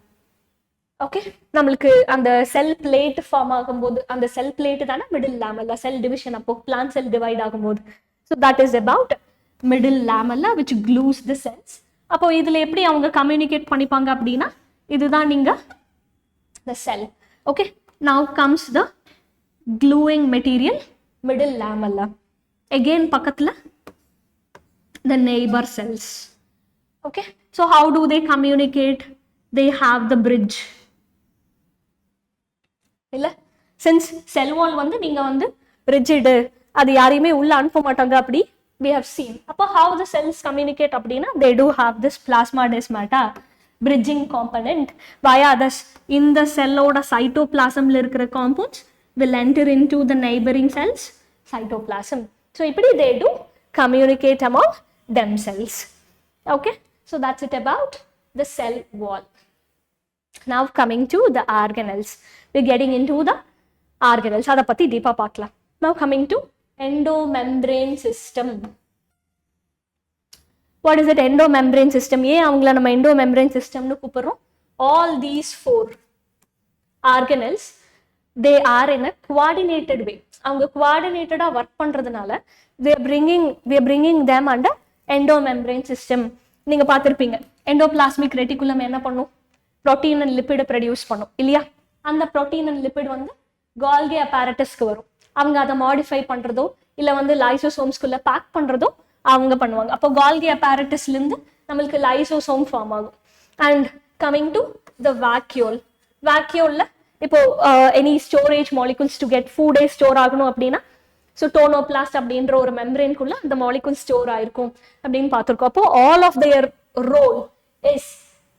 Okay, நம்மளுக்கு அந்த செல் plate form ஆகும்போது அந்த செல் plate தானே middle lamella, cell division அப்போ plant செல் divide ஆகும்போது. So that is about middle lamella which glues the cells. அப்போ இதுல எப்படி அவங்க கம்யூனிகேட் பண்ணிப்பாங்க அப்படின்னா இதுதான் நீங்க the cell. Okay, now comes the gluing material, middle lamella. Again பக்கத்துல the neighbor cells. Okay, so how do they communicate? They have the bridge. இல்ல since cell wall வந்து நீங்க வந்து rigid, அது யாரையுமே உள்ள அனுப்ப மாட்டாங்க அப்படி we have seen. அப்போ how the cells communicate அப்படின்னா they do have this plasmadesmata bridging component via this in the cell ஓட cytoplasmல இருக்கிற compounds will enter into the neighboring cells cytoplasm. So இப்படி they do communicate among themselves. Okay, so that's it about the cell wall. Now coming to the organelles, we're getting into the organelles. Adha patti deepa paakla. Now coming to endomembrane system. What is it endomembrane system? Ye avangala nama endomembrane system nu kuprom. All these four organelles, they are in a coordinated way. Avanga coordinated ah work பண்றதுனால we are bringing them under endomembrane system. நீங்க பார்த்திருப்பீங்க endoplasmic reticulum என்ன பண்ணும்? protein and lipid produce பண்ணும் இல்லையா? அந்த protein and lipid வந்து Golgi apparatusக்கு வரும். அவங்க அதை மாடிஃபை பண்றதோ இல்ல வந்து லைசோசோம்ஸ்குள்ள பேக் பண்றதோ அவங்க பண்ணுவாங்க. அப்போ Golgi apparatusல இருந்து நமக்கு லைசோசோம் ஃபார்ம் ஆகும். And coming to the vacuole. vacuoleல இப்போ any storage molecules to get ஃபுட்டே ஸ்டோர் ஆகணும் அப்படின்னா ஸோ டோனோபிளாஸ்ட் அப்படின்ற ஒரு மெம்பரேன்குள்ள அந்த மாலிகூல் ஸ்டோர் ஆயிருக்கும் அப்படின்னு பார்த்துருக்கோம். அப்போ all of their role is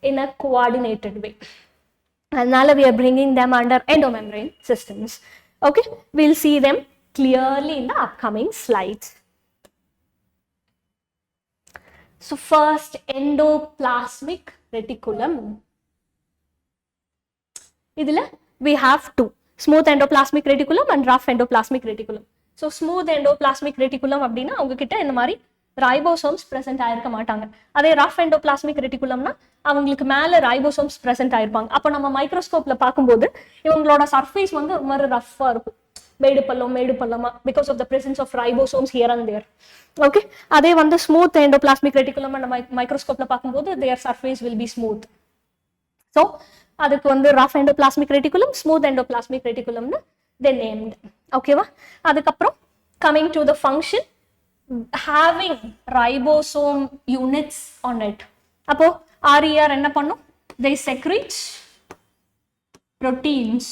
in a coordinated way. And now we are bringing them under endomembrane systems. Okay, we'll see them clearly in the upcoming slides. So first, endoplasmic reticulum. Idhila we have two, smooth endoplasmic reticulum and rough endoplasmic reticulum. So smooth endoplasmic reticulum அப்படின்னா அவங்க கிட்ட இந்த மாதிரி ribosomes present ஆயிருக்க மாட்டாங்க. அதே rough endoplasmic ரெட்டிகுலம்னா அவங்களுக்கு மேல ரைபோசோம்ஸ் பிரசன்ட் ஆயிருப்பாங்க. அப்போ நம்ம மைக்ரோஸ்கோப்ல பார்க்கும்போது இவங்களோட சர்ஃபேஸ் வந்து ஒரு மாதிரி ரஃப்பா இருக்கும், மேடு பள்ளமா because of the presence of ribosomes here and there. Okay, அதே வந்து ஸ்மூத் எண்டோபிளாஸ்மிக் ரெட்டிகுலம் நம்ம மைக்ரோஸ்கோப்ல பார்க்கும்போது their surface will be smooth. So அதுக்கு வந்து rough endoplasmic reticulum, smooth endoplasmic ரெட்டிகுலம்னு தே நேம்டு. ஓகேவா? அதுக்கப்புறம் coming to the function, having ribosome units on it. அப்போ RER என்ன பண்ணும்? They secrete proteins.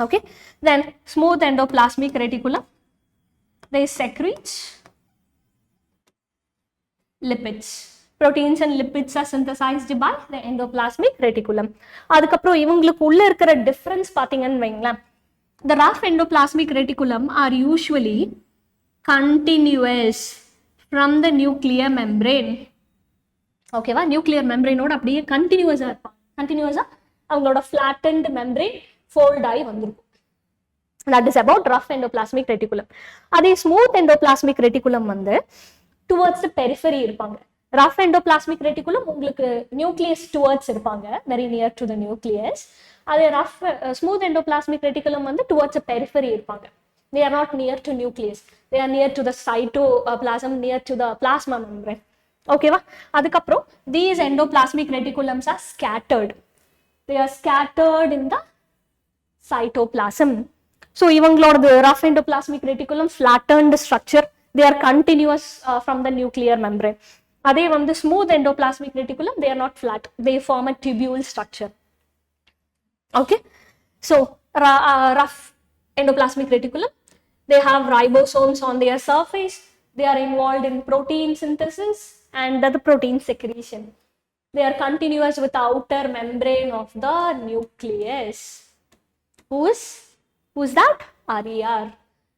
Okay, then smooth endoplasmic reticulum, they secrete lipids. Proteins and lipids are synthesized by the endoplasmic reticulum. அதுக்கப்புறம் இவங்களுக்கு உள்ள இருக்கிற difference பாத்தீங்கன்னு வைங்களேன், the rough endoplasmic reticulum are usually continuous from the nuclear membrane. ஓகேவா? Nuclear மெம்பரேனோட அப்படியே கண்டினியூஸா இருப்பாங்க. கண்டினியூஸா அவங்களோட flattened membrane fold ஆகி வந்திருக்கும். That is about rough endoplasmic reticulum. அதே smooth endoplasmic reticulum வந்து towards the periphery இருப்பாங்க. rough endoplasmic reticulum உங்களுக்கு nucleus towards இருப்பாங்க, very near to the nucleus. அதே rough smooth endoplasmic reticulum வந்து towards the periphery இருப்பாங்க. They are not near to nucleus. They are near to the cytoplasm, near to the plasma membrane. ஓகேவா? அதுக்கப்புறம் these endoplasmic reticulums are scattered. They are scattered in the cytoplasm. So இவங்களோட rough endoplasmic reticulum flattened structure. They are continuous from the nuclear membrane. அதே வந்து smooth endoplasmic reticulum, they are not flat. They form a tubule structure. Okay, so rough endoplasmic reticulum, they have ribosomes on their surface. They are involved in protein synthesis and the protein secretion. They are continuous with the outer membrane of the nucleus. Who's that? RER.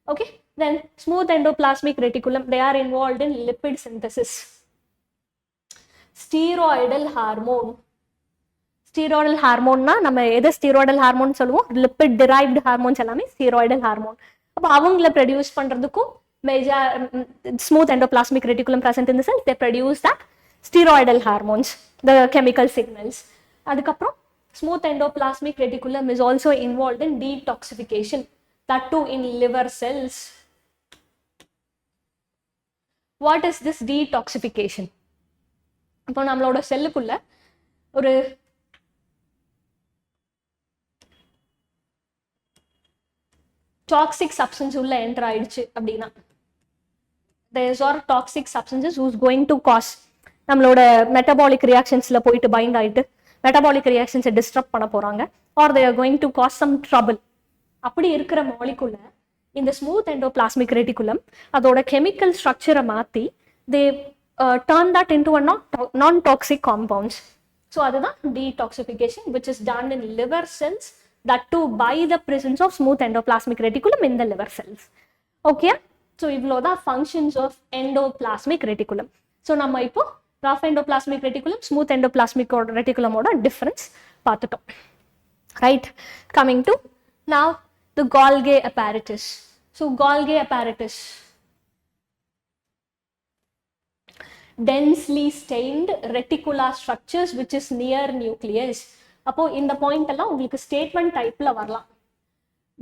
Okay, then smooth endoplasmic reticulum, they are involved in lipid synthesis. Steroidal hormone. Steroidal ஹார்மோன்னா நம்ம எதை steroidal hormone சொல்லுவோம்? Lipid derived hormones எல்லாமே steroidal hormone. அப்போ அவங்கள produce பண்றதுக்கும் smooth endoplasmic reticulum present in the cell, they produce that steroidal hormones, the chemical signals. அதுக்கப்புறம் smooth endoplasmic reticulum is also involved in detoxification, that too in liver cells. What is this detoxification? இப்போ நம்மளோட செல்லுக்குள்ள ஒரு toxic substance உள்ள enter ஆயிடுச்சு அப்படின்னா, these are toxic substances who's going to cause நம்மளோட metabolic reactionsல போயிட்டு bind ஆயிட்டு metabolic reactions disrupt பண்ண போறாங்க, or they are going to cause some trouble. அப்படி இருக்கிற molecule இந்த smooth endoplasmic reticulum அதோட chemical structure மாத்தி they turn that into a non-toxic compounds. So அதுதான் detoxification, which is done in liver cells, that too by the presence of smooth endoplasmic reticulum in the liver cells. Okay, so இவ்வளோ தான் functions of endoplasmic reticulum. So நம்ம இப்போ rough endoplasmic reticulum, smooth endoplasmic reticulum ஓட difference பார்த்துட்டோம். Right, coming to now the Golgi apparatus. So Golgi apparatus, densely stained reticular structures which is near nucleus. அப்போ இந்த point எல்லாம் உங்களுக்கு statement டைப்ல வரலாம்.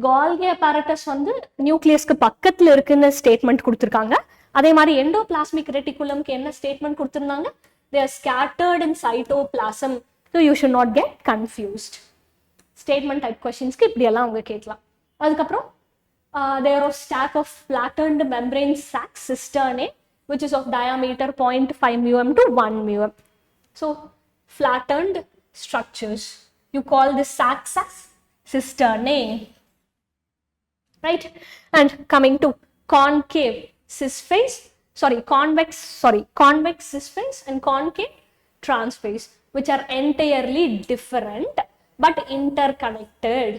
Golgi apparatus வந்து நியூக்ளியஸ்க்கு பக்கத்துல இருக்குன்னு ஸ்டேட்மெண்ட் கொடுத்துருக்காங்க. அதே மாதிரி எண்டோபிளாஸ்மிக் ரெட்டிகுலம்க்கு என்ன ஸ்டேட்மெண்ட் கொடுத்துருந்தாங்க? they are scattered in cytoplasm, so you should not get confused. Statement type கொஸ்டின்ஸ்க்கு இப்படி எல்லாம் அவங்க கேட்கலாம். அதுக்கப்புறம் there are stack of flattened membrane sac cisternae which is of diameter 0.5 mm to 1 mm. So flattened structures, you call this sacs as cisternae, right? And coming to concave cis phase, convex cis phase and concave trans phase, which are entirely different but interconnected.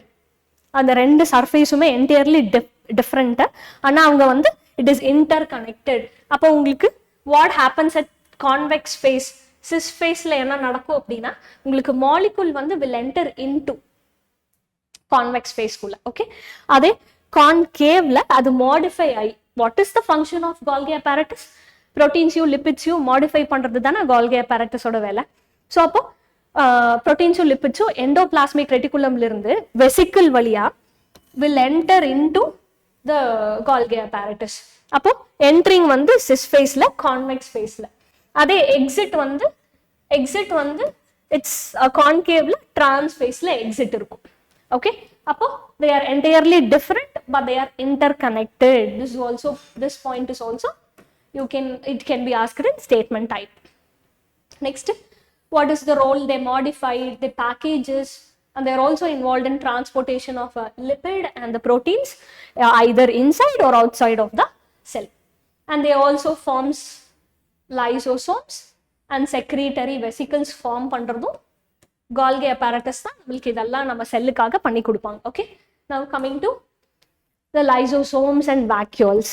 அந்த ரெண்டு சர்ஃபேஸுமே entirely different, ஆனா அவங்க வந்து it is interconnected. அப்போ உங்களுக்கு what happens at convex phase, cis phaseல என்ன நடக்கும் அப்படின்னா, உங்களுக்கு molecule வந்து will enter into convex phase குள்ள. ஓகே, அதே concaveல அது modify ஆகி, what is the function of Golgi apparatus? proteins lipids modify பண்றது தானே Golgi apparatus ஓட வேலை. ஸோ அப்போ proteins lipids endoplasmic reticulum இருந்து vesicle வழியா will enter into the Golgi apparatus. அப்போ entering வந்து cis phaseல convex phaseல, அதே exit வந்து it's concaveல trans phaseல exit இருக்கும். ஓகே, அப்போ they are entirely different but they are interconnected. This point is also it can be asked in statement type. Next, what is the role? They modified the packages and they are also involved in transportation of a lipid and the proteins either inside or outside of the cell. And they also forms lysosomes and secretory vesicles form பண்றதும் Golgi apparatus தான் நமக்கு இதெல்லாம் நம்ம செல்லுக்காக பண்ணி கொடுப்பாங்க. Okay, now coming to the lysosomes and vacuoles.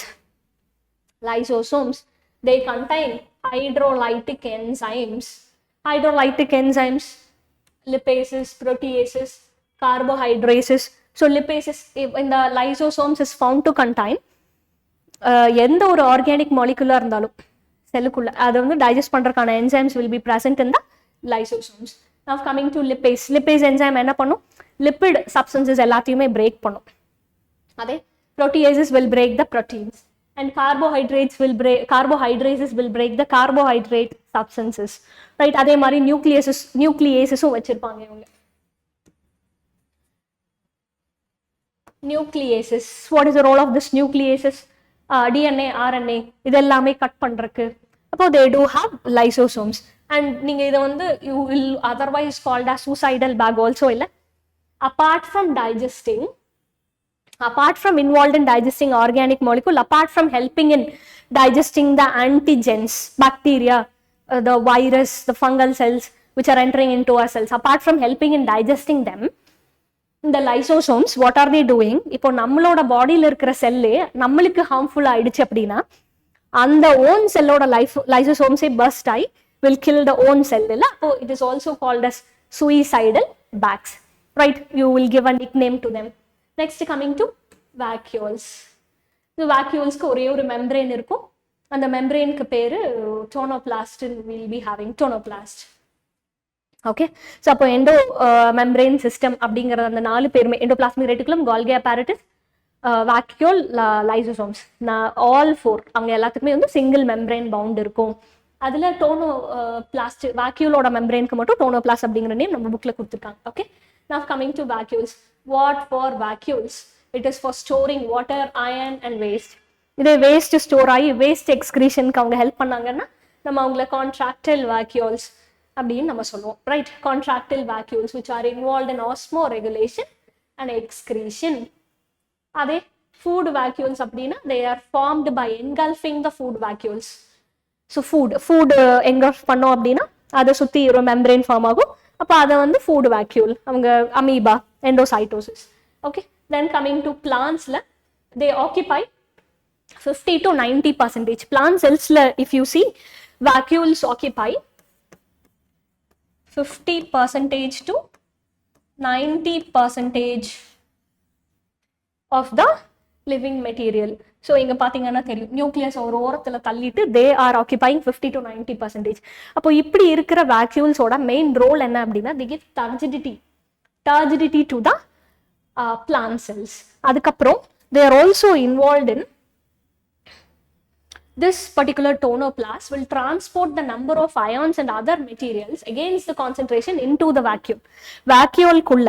Lysosomes, they contain hydrolytic enzymes, lipases, proteases, carbohydrases. So lipases in the lysosomes is found to contain எந்த ஒரு organic மாலிகுலா இருந்தாலும் செல்லுக்குள்ள அதை வந்து டைஜஸ்ட் பண்றதுக்கான enzymes will be present in the lysosomes. Now coming to lipase enzyme என்ன பண்ணும்? lipid substances எல்லாத்தையுமே break பண்ணும். அதே proteases will break the proteins and carbohydrases will break the carbohydrate substances, right? அதே மாதிரி nucleases வச்சிருப்பாங்க இவங்க. Nucleases, what is the role of this nucleases? DNA, RNA இதெல்லாமே கட் பண்றதுக்கு. அப்போ they do have lysosomes and நீங்க இதை வந்து you will otherwise called as suicidal bag also இல்ல. apart from involved in digesting organic molecule, apart from helping in digesting the antigens, bacteria, the virus, the fungal cells which are entering into our cells, apart from helping in digesting them, இந்த lysosomes what are they doing? இப்போ நம்மளோட பாடியில இருக்கிற செல்லே நம்மளுக்கு harmful ஆயிடுச்சு அப்படின்னா அந்த own செல்லோட lysosomes burst ஆகி will kill the own cell இல்ல. அப்போ it is also called as suicidal bags, right? You will give a nickname to them. Next, coming to vacuoles. So வேக்யூல்ஸ்க்கு ஒரே ஒரு மெம்பரேன் இருக்கும். அந்த மெம்பரேனுக்கு பேரு tonoplast. Will be having tonoplast. Okay, so அப்போ எண்டோ மெம்பரேன் சிஸ்டம் அப்படிங்கிற அந்த 4 பேருமே endoplasmic reticulum, Golgi apparatus, vacuole, lysosomes, all 4 அவங்க எல்லாத்துக்குமே வந்து சிங்கிள் மெம்பரேன் பவுண்ட் இருக்கும். அதுல டோனோ பிளாஸ்ட் வாக்யூலோட மெம்பரேனுக்கு மட்டும் டோனோபிளாஸ்ட் அப்படிங்கிற நேம் நம்ம புக்ல கொடுத்துருக்காங்க. Okay, now coming to vacuoles. What for vacuoles? It is for storing water, ion and waste. இதே வேஸ்ட் ஸ்டோர் ஆகி வேஸ்ட் எக்ஸ்கிரீஷனுக்கு அவங்க ஹெல்ப் பண்ணாங்கன்னா நம்ம அவங்கள கான்ட்ராக்டைல் வாக்யூல்ஸ் அப்படின்னு நம்ம சொல்லுவோம். Right, contractile vacuoles which are involved in osmoregulation and excretion. அதே food vacuoles அப்படின்னா they are formed by engulfing the food vacuoles. So food engulf பண்ணோம் அப்படின்னா அதை சுற்றி ஒரு மெம்பரேன் ஃபார்ம் ஆகும். அப்போ அதை வந்து ஃபுட் வேக்யூல், அவங்க amoeba, endocytosis. Okay, then coming to பிளான்ட்ஸில் தே ஆக்கிபை 50 to 90%. பிளான்ட் செல்ஸில் if you see vacuoles occupy 50% to 90% of the living material. ஸோ இங்கே பார்த்தீங்கன்னா தெரியும், நியூக்ளியஸ் ஒரு ஓரத்தில் தள்ளிட்டு தே ஆர் ஆக்கிபைங் 50 to 90%. அப்போ இப்படி இருக்கிற வேக்யூல்ஸோட மெயின் ரோல் என்ன அப்படின்னா they give turgidity to the plant cells. அதுக்கப்புறம் they are also involved in this particular tonoplast will transport the number of ions and other materials against the concentration into the vacuole. Vacuole-குள்ள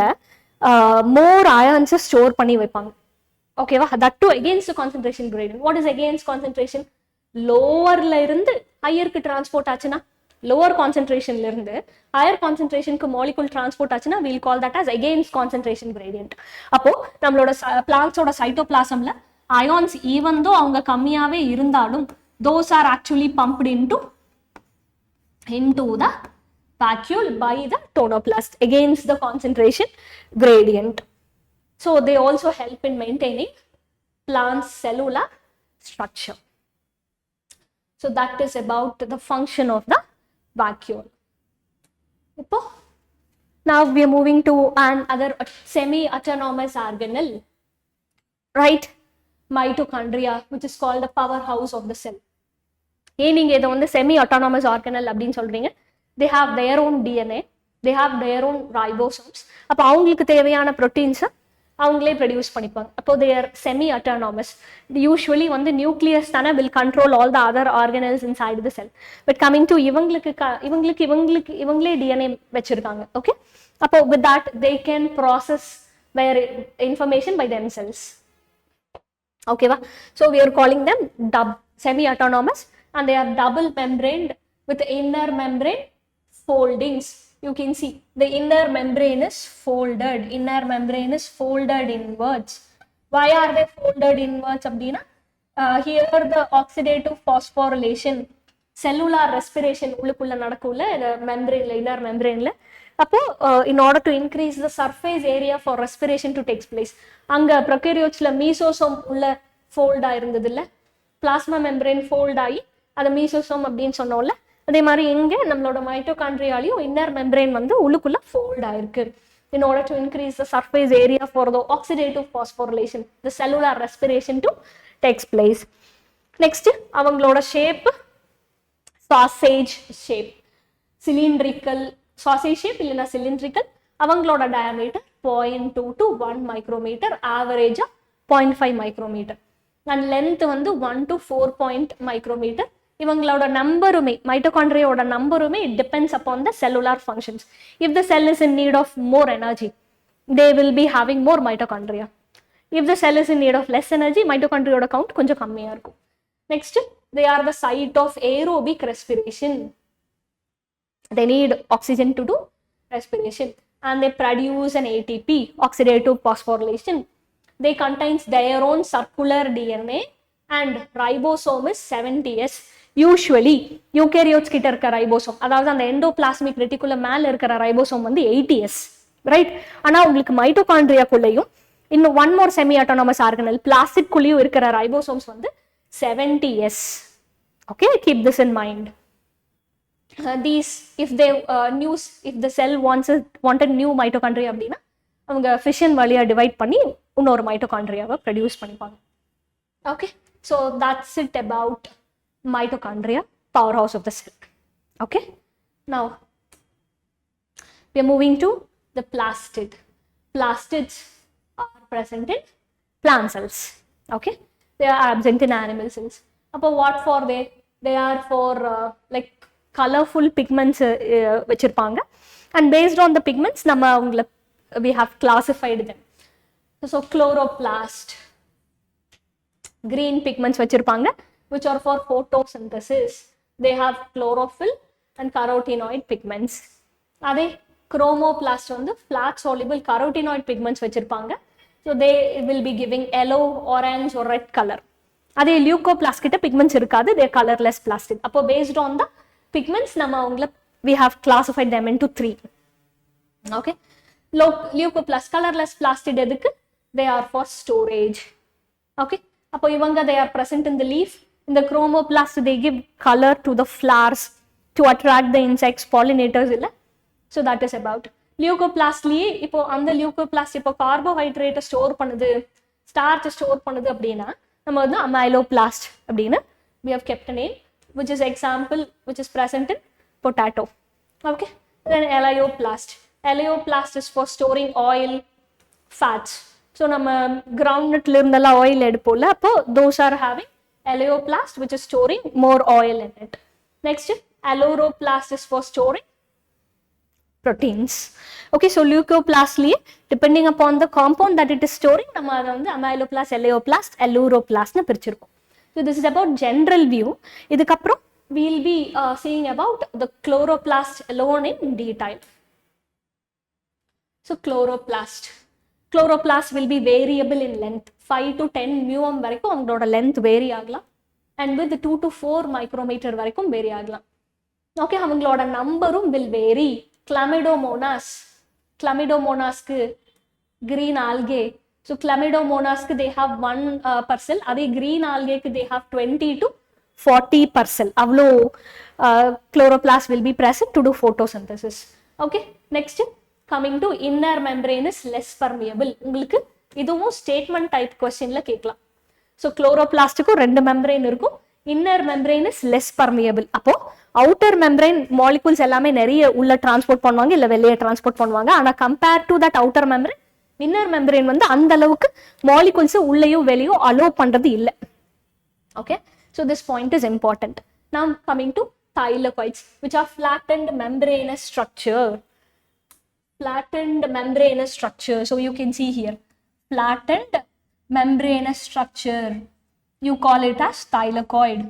more ions store பண்ணி வைப்பாங்க. ஓகேவா, that too against the concentration gradient. What is against concentration? லோவர்ல இருந்து ஹையருக்கு transport ஆச்சுன்னா, lower கான்சென்ட்ரேஷன்ல இருந்து higher கான்சென்ட்ரேஷனுக்கு molecule transport ஆச்சுன்னா we'll call that as against concentration gradient. அப்போ நம்மளோட பிளான்ட்ஸோட சைட்டோபிளாசம்ல ions even though அவங்க கம்மியாவே இருந்தாலும் those are actually pumped into the vacuole by the tonoplast against the concentration gradient. So they also help in maintaining plant's cellular structure. So that is about the function of the vacuole. Now we are moving to another semi-autonomous organelle, right? Mitochondria, which is called the powerhouse of the cell. ஏன் நீங்க இதை வந்து semi-autonomous organelle அப்படின்னு சொல்றீங்க? They have their own DNA, they have their own ribosomes. அப்போ அவங்களுக்கு தேவையான ப்ரோட்டீன்ஸை அவங்களே ப்ரொடியூஸ் பண்ணிப்பாங்க. அப்போ they are semi-autonomous. யூஸ்வலி வந்து நியூக்ளியஸ் தானே will control all the other organelles inside the cell. But coming to இவங்களே DNA வச்சிருக்காங்க. ஓகே, அப்போ with that they can process their information by themselves. Okay, so we are calling them semi-autonomous, and they are double membraned with inner membrane foldings. You can see the inner membrane is folded. Inwards. Why are they folded inwards? Abdina? Here the oxidative phosphorylation, cellular respiration உள்ளுக்குள்ள நடக்குள்ள membrane, inner membrane. In order to increase the surface area for respiration to take place, அங்க prokaryotes மீசோசோம் உள்ள fold ஆயிருந்தது இல்ல, plasma membrane fold ஆகி அது மீசோசோம் அப்படின்னு சொன்னோம்ல, அதே மாதிரி இங்க நம்மளோட மைட்டோகாண்ட்ரியாலையும் இன்னர் மெம்பரேன் வந்து உள்ளுக்குள்ள fold ஆயிருக்கு. In order to increase the surface area for the oxidative phosphorylation, the cellular respiration to takes place. Next, அவங்களோட shape sausage shape, cylindrical sausage shape இல்லைன்னா cylindrical. அவங்களோட diameter 0.2 to 1 micrometer, average 0.5 micrometer, and length வந்து 1 to 4 micrometer. இவங்களோட நம்பருமே மைட்டோகாண்ட்ரியோட நம்பருமே it depends upon the cellular functions. If the cell is in need of more energy, they will be having more mitochondria. If the cell is in need of less energy, mitochondriயோட count கொஞ்சம் கம்மியா இருக்கும். Next, they are the site of aerobic respiration. They need oxygen to do respiration, and they produce an ATP, oxidative phosphorylation. They contains their own circular DNA, and ribosome is 70S. Usually eukaryotes கிட்ட இருக்க ribosome, அதாவது அந்த endoplasmic reticulum மேல இருக்கிற ribosome வந்து 80S, right? ஆனா உங்களுக்கு மைட்டோகாண்ட்ரியாக்குள்ளேயும் இன்னும் one more semi autonomous organelle plastid குள்ளேயும் இருக்கிற ரைபோசோம்ஸ் வந்து 70S. Okay, keep this in mind. These if the cell wanted new mitochondria அப்படின்னா அவங்க ஃபிஷன் வழியா டிவைட் பண்ணி இன்னொரு மைட்டோகாண்ட்ரியாவை ப்ரொடியூஸ் பண்ணிப்பாங்க. Okay, so that's it about mitochondria, powerhouse of the cell. Okay, now we are moving to the plastid. Plastids are present in plant cells. Okay, they are absent in animal cells. But what for they? They are for like colorful pigments vechirpaanga, and based on the pigments we have classified them. So chloroplast, green pigments vechirpaanga, which are for photosynthesis. They have chlorophyll and carotenoid pigments. Adhe chromoplast on the flat soluble carotenoid pigments vechirpaanga, so they will be giving yellow, orange or red color. Adhe leucoplast kitta pigments irukadu, they are colorless plastid. Appo based on the pigments we have classified them into 3. Okay, leucoplast, colorless plastid edukku? They are for storage. Okay, appo ivanga they are present in the leaf. In the chromoplast they give color to the flowers to attract the insects, pollinators illa. So that is about leucoplast liye ipo and leucoplast ipo carbohydrate store பண்ணுது, starch store பண்ணுது அப்படினா நம்ம வந்து amyloplast அப்படினா we have kept a name, which is example which is present in potato. Okay, then eleoplast is for storing oil, fats. So நம்ம groundnutல இருந்தெல்லாம் oil எடுப்போம்ல, அப்போ those are having eleoplast, which is storing more oil in it. Next, aleuroplast is for storing proteins. Okay, so leucoplast liye depending upon the compound that it is storing nama adha vandu amyloplast, eleoplast, aleuroplast nu pirichirukom. So this is about general view. Idukaprom we will be seeing about the chloroplast alone in detail. So chloroplast will be variable in length, 5 to 10 mm varaikum avங்களோட length vary ஆகலாம், and with 2 to 4 micrometer varaikum vary ஆகலாம். Okay, அவங்களோட நம்பரும் will vary. Chlamydomonas ku green algae, so chlamydomonas ku they have 1 parcel, adhe green algae ku they have 20 to 40 parcel. Avlo chloroplast will be present to do photosynthesis. Okay, next coming to inner membrane is less permeable. உங்களுக்கு இதுவும் statement type question la கேட்கலாம். So chloroplast ku ரெண்டு membrane இருக்கும், inner membrane is less permeable. அப்போ outer membrane molecules எல்லாமே நிறைய உள்ள transport பண்ணுவாங்க இல்ல வெளியே transport பண்ணுவாங்க. ஆனா compared to that outer membrane, inner membrane வந்து அந்த அளவுக்கு molecules உள்ளேயும் வெளியும் allow பண்றது இல்ல. Okay, so this point is important. Now coming to thylakoids, which are flattened membranous structure. So you can see here, flattened membranous structure, you call it as thylakoid.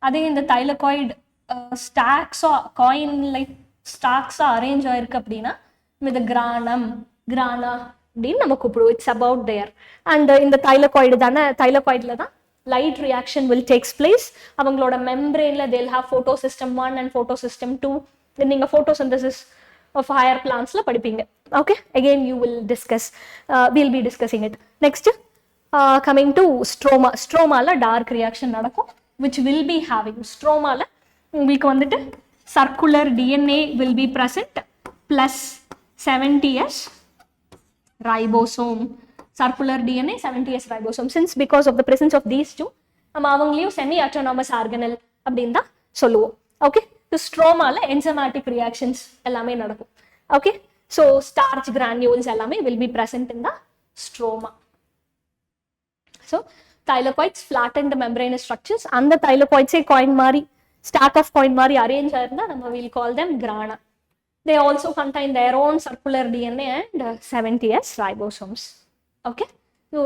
Adhe in the thylakoid stacks or coin like stacks arrange ஆயிருக்கு அப்படினா with the grana அப்படின்னு நம்ம கூப்பிடுவோம். It's about there. And in the thylakoid thylakoidல தான் light reaction will takes place. அவங்களோட membraneல they'll have photosystem 1 and photosystem 2. then நீங்க photosynthesis of higher plants la padipinga. Okay, again you will discuss, we'll be discussing it. Next, coming to stroma la dark reaction nadakum, which will be having stroma la உங்களுக்கு வந்துட்டு circular DNA will be present plus 70s ribosome. Circular DNA, 70s ribosome. Since because of the presence of these two, நம்ம அவங்களையும் semi autonomous organelle அப்படின்னு தான் சொல்லுவோம். Okay, so stroma la enzymatic reactions எல்லாமே நடக்கும். Okay, so starch granules எல்லாமே will be present in the stroma. So thylakoids, flattened membranous structures, and the thylakoids coin mari, stack of coin mari arrange ஆயிருந்தா நம்ம will call them grana. They also contain their own circular DNA and 70s ribosomes. Okay, so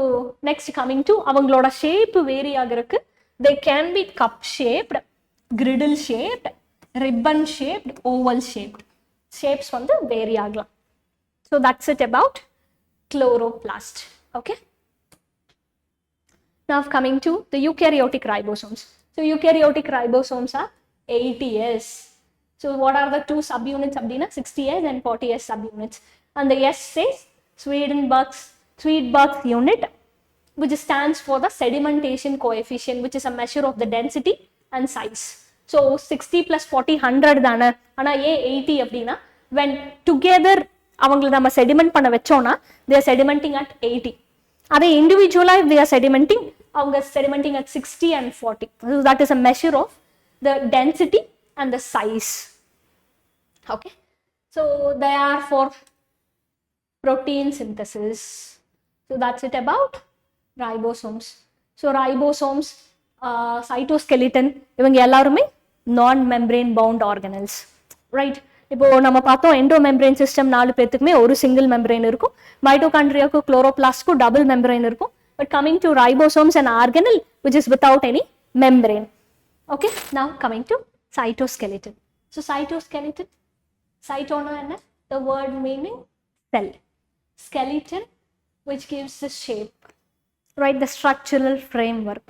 next coming to அவங்களோட shape vary ஆகிறதுக்கு, they can be cup shaped, griddle shaped, ribbon shaped, oval shaped. Shapes வந்து vary ஆகலாம். So that's it about chloroplast. Okay, now coming to the eukaryotic ribosomes. So eukaryotic ribosomes are 80s. So what are the two subunits abdina? 60s and 40s subunits. And the S says Swedenborg's unit, which stands for the sedimentation coefficient, which is a measure of the density and size. So 60 plus 40 100 தான, ஆனா ஏ 80 அப்படின்னா when together அவங்களை நம்ம sediment பண்ண வச்சோம்னா they are sedimenting at 80. அதே individually they are sedimenting அவங்க sedimenting at 60 and 40. So that is a measure of the density and the size. Okay, so they are for protein synthesis. So that's it about ribosomes. So ribosomes, cytoskeleton, இவங்க எல்லாருமே நான் membrane bound organelles, right? இப்போ நம்ம பார்த்தோம் எண்டோமெம்பரேன் system 4 பேத்துக்குமே ஒரு single membrane இருக்கும், மைட்டோகாண்ட்ரியாவுக்கு குளோரோபிளாஸ்ட்க்கும் double membrane இருக்கும். But coming to ribosomes and organelle which is without any membrane. Okay, now coming to cytoskeleton. So cytoskeleton, cytona என்ன? The word meaning cell, skeleton which gives the shape, right? The structural framework.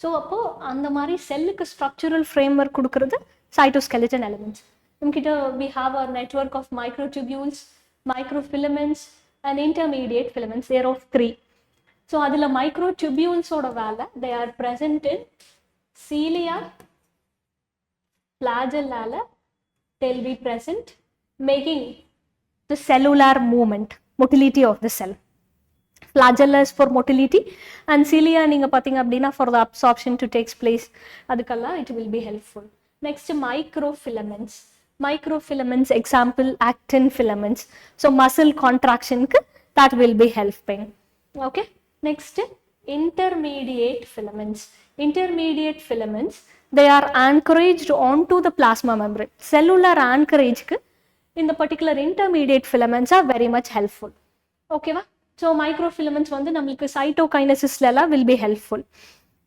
So அப்போ அந்த மாதிரி செல்லுக்கு structural framework கொடுக்கிறது cytoskeleton elements. நம்மகிட்ட we have a network of microtubules, microfilaments and intermediate filaments. There are 3. So அதில் microtubules ஓட வேலை, they are present in cilia, flagella, they'll be present making the cellular movement, motility of the cell. Flagella is for motility and cilia நீங்க பார்த்தீங்க அப்படின்னா for the absorption to takes place, அதுக்கெல்லாம் it will be helpful. Next, microfilaments. Microfilaments example actin filaments, so muscle contraction க்கு that will be helping. Okay, next, intermediate filaments. Intermediate filaments, they are anchored onto the plasma membrane. Cellular anchorage க்கு இந்த particular intermediate filaments are very much helpful. Okay va? So microfilaments வந்து நம்மளுக்கு cytokinesisல எல்லாம் will be helpful.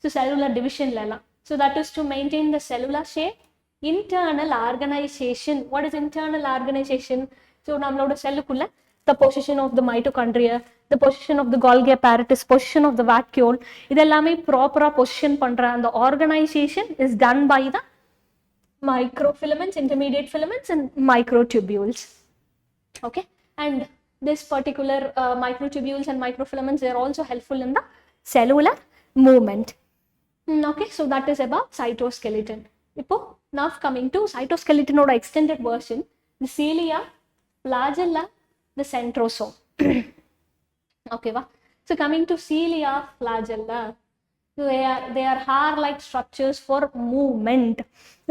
So cellular division ல எல்லாம், so that is to maintain the cellular shape. Internal organization. What is internal organization? So நம்மளோட செல்லுக்குள்ள the position of the mitochondria, the position of the Golgi apparatus, position of the vacuole, இதெல்லாமே ப்ராப்பரா position பண்ற அந்த organization is done by the microfilaments, intermediate filaments and microtubules. Okay, and this particular microtubules and microfilaments, they are also helpful in the cellular movement. Okay, so that is about cytoskeleton. இப்போ now coming to cytoskeleton ஓட extended version, the cilia, flagella, the centrosome. Okay va? So coming to cilia, flagella, they are hair like structures for movement.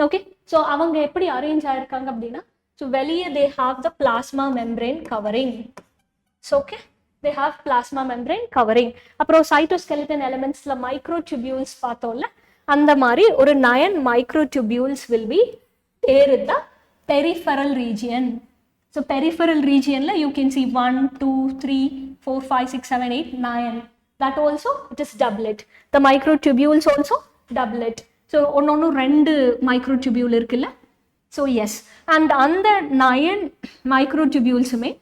Okay, so அவங்க எப்படி arrange ஆயிருக்காங்க அப்படின்னா, so வெளியே they have the plasma membrane covering. So okay, they have plasma membrane covering. அப்புறம் cytoskeleton elementsல microtubules பார்த்தோம்ல, அந்த மாதிரி ஒரு 9 microtubules will be there in the peripheral region. So peripheral region la you can see 1, 2, 3, 4, 5, 6, 7, 8, 9. That also it is doublet. The microtubules also doublet. So ஒன்னொன்னு 2 microtubule இருக்குல்ல. So yes, and அந்த 9 microtubules May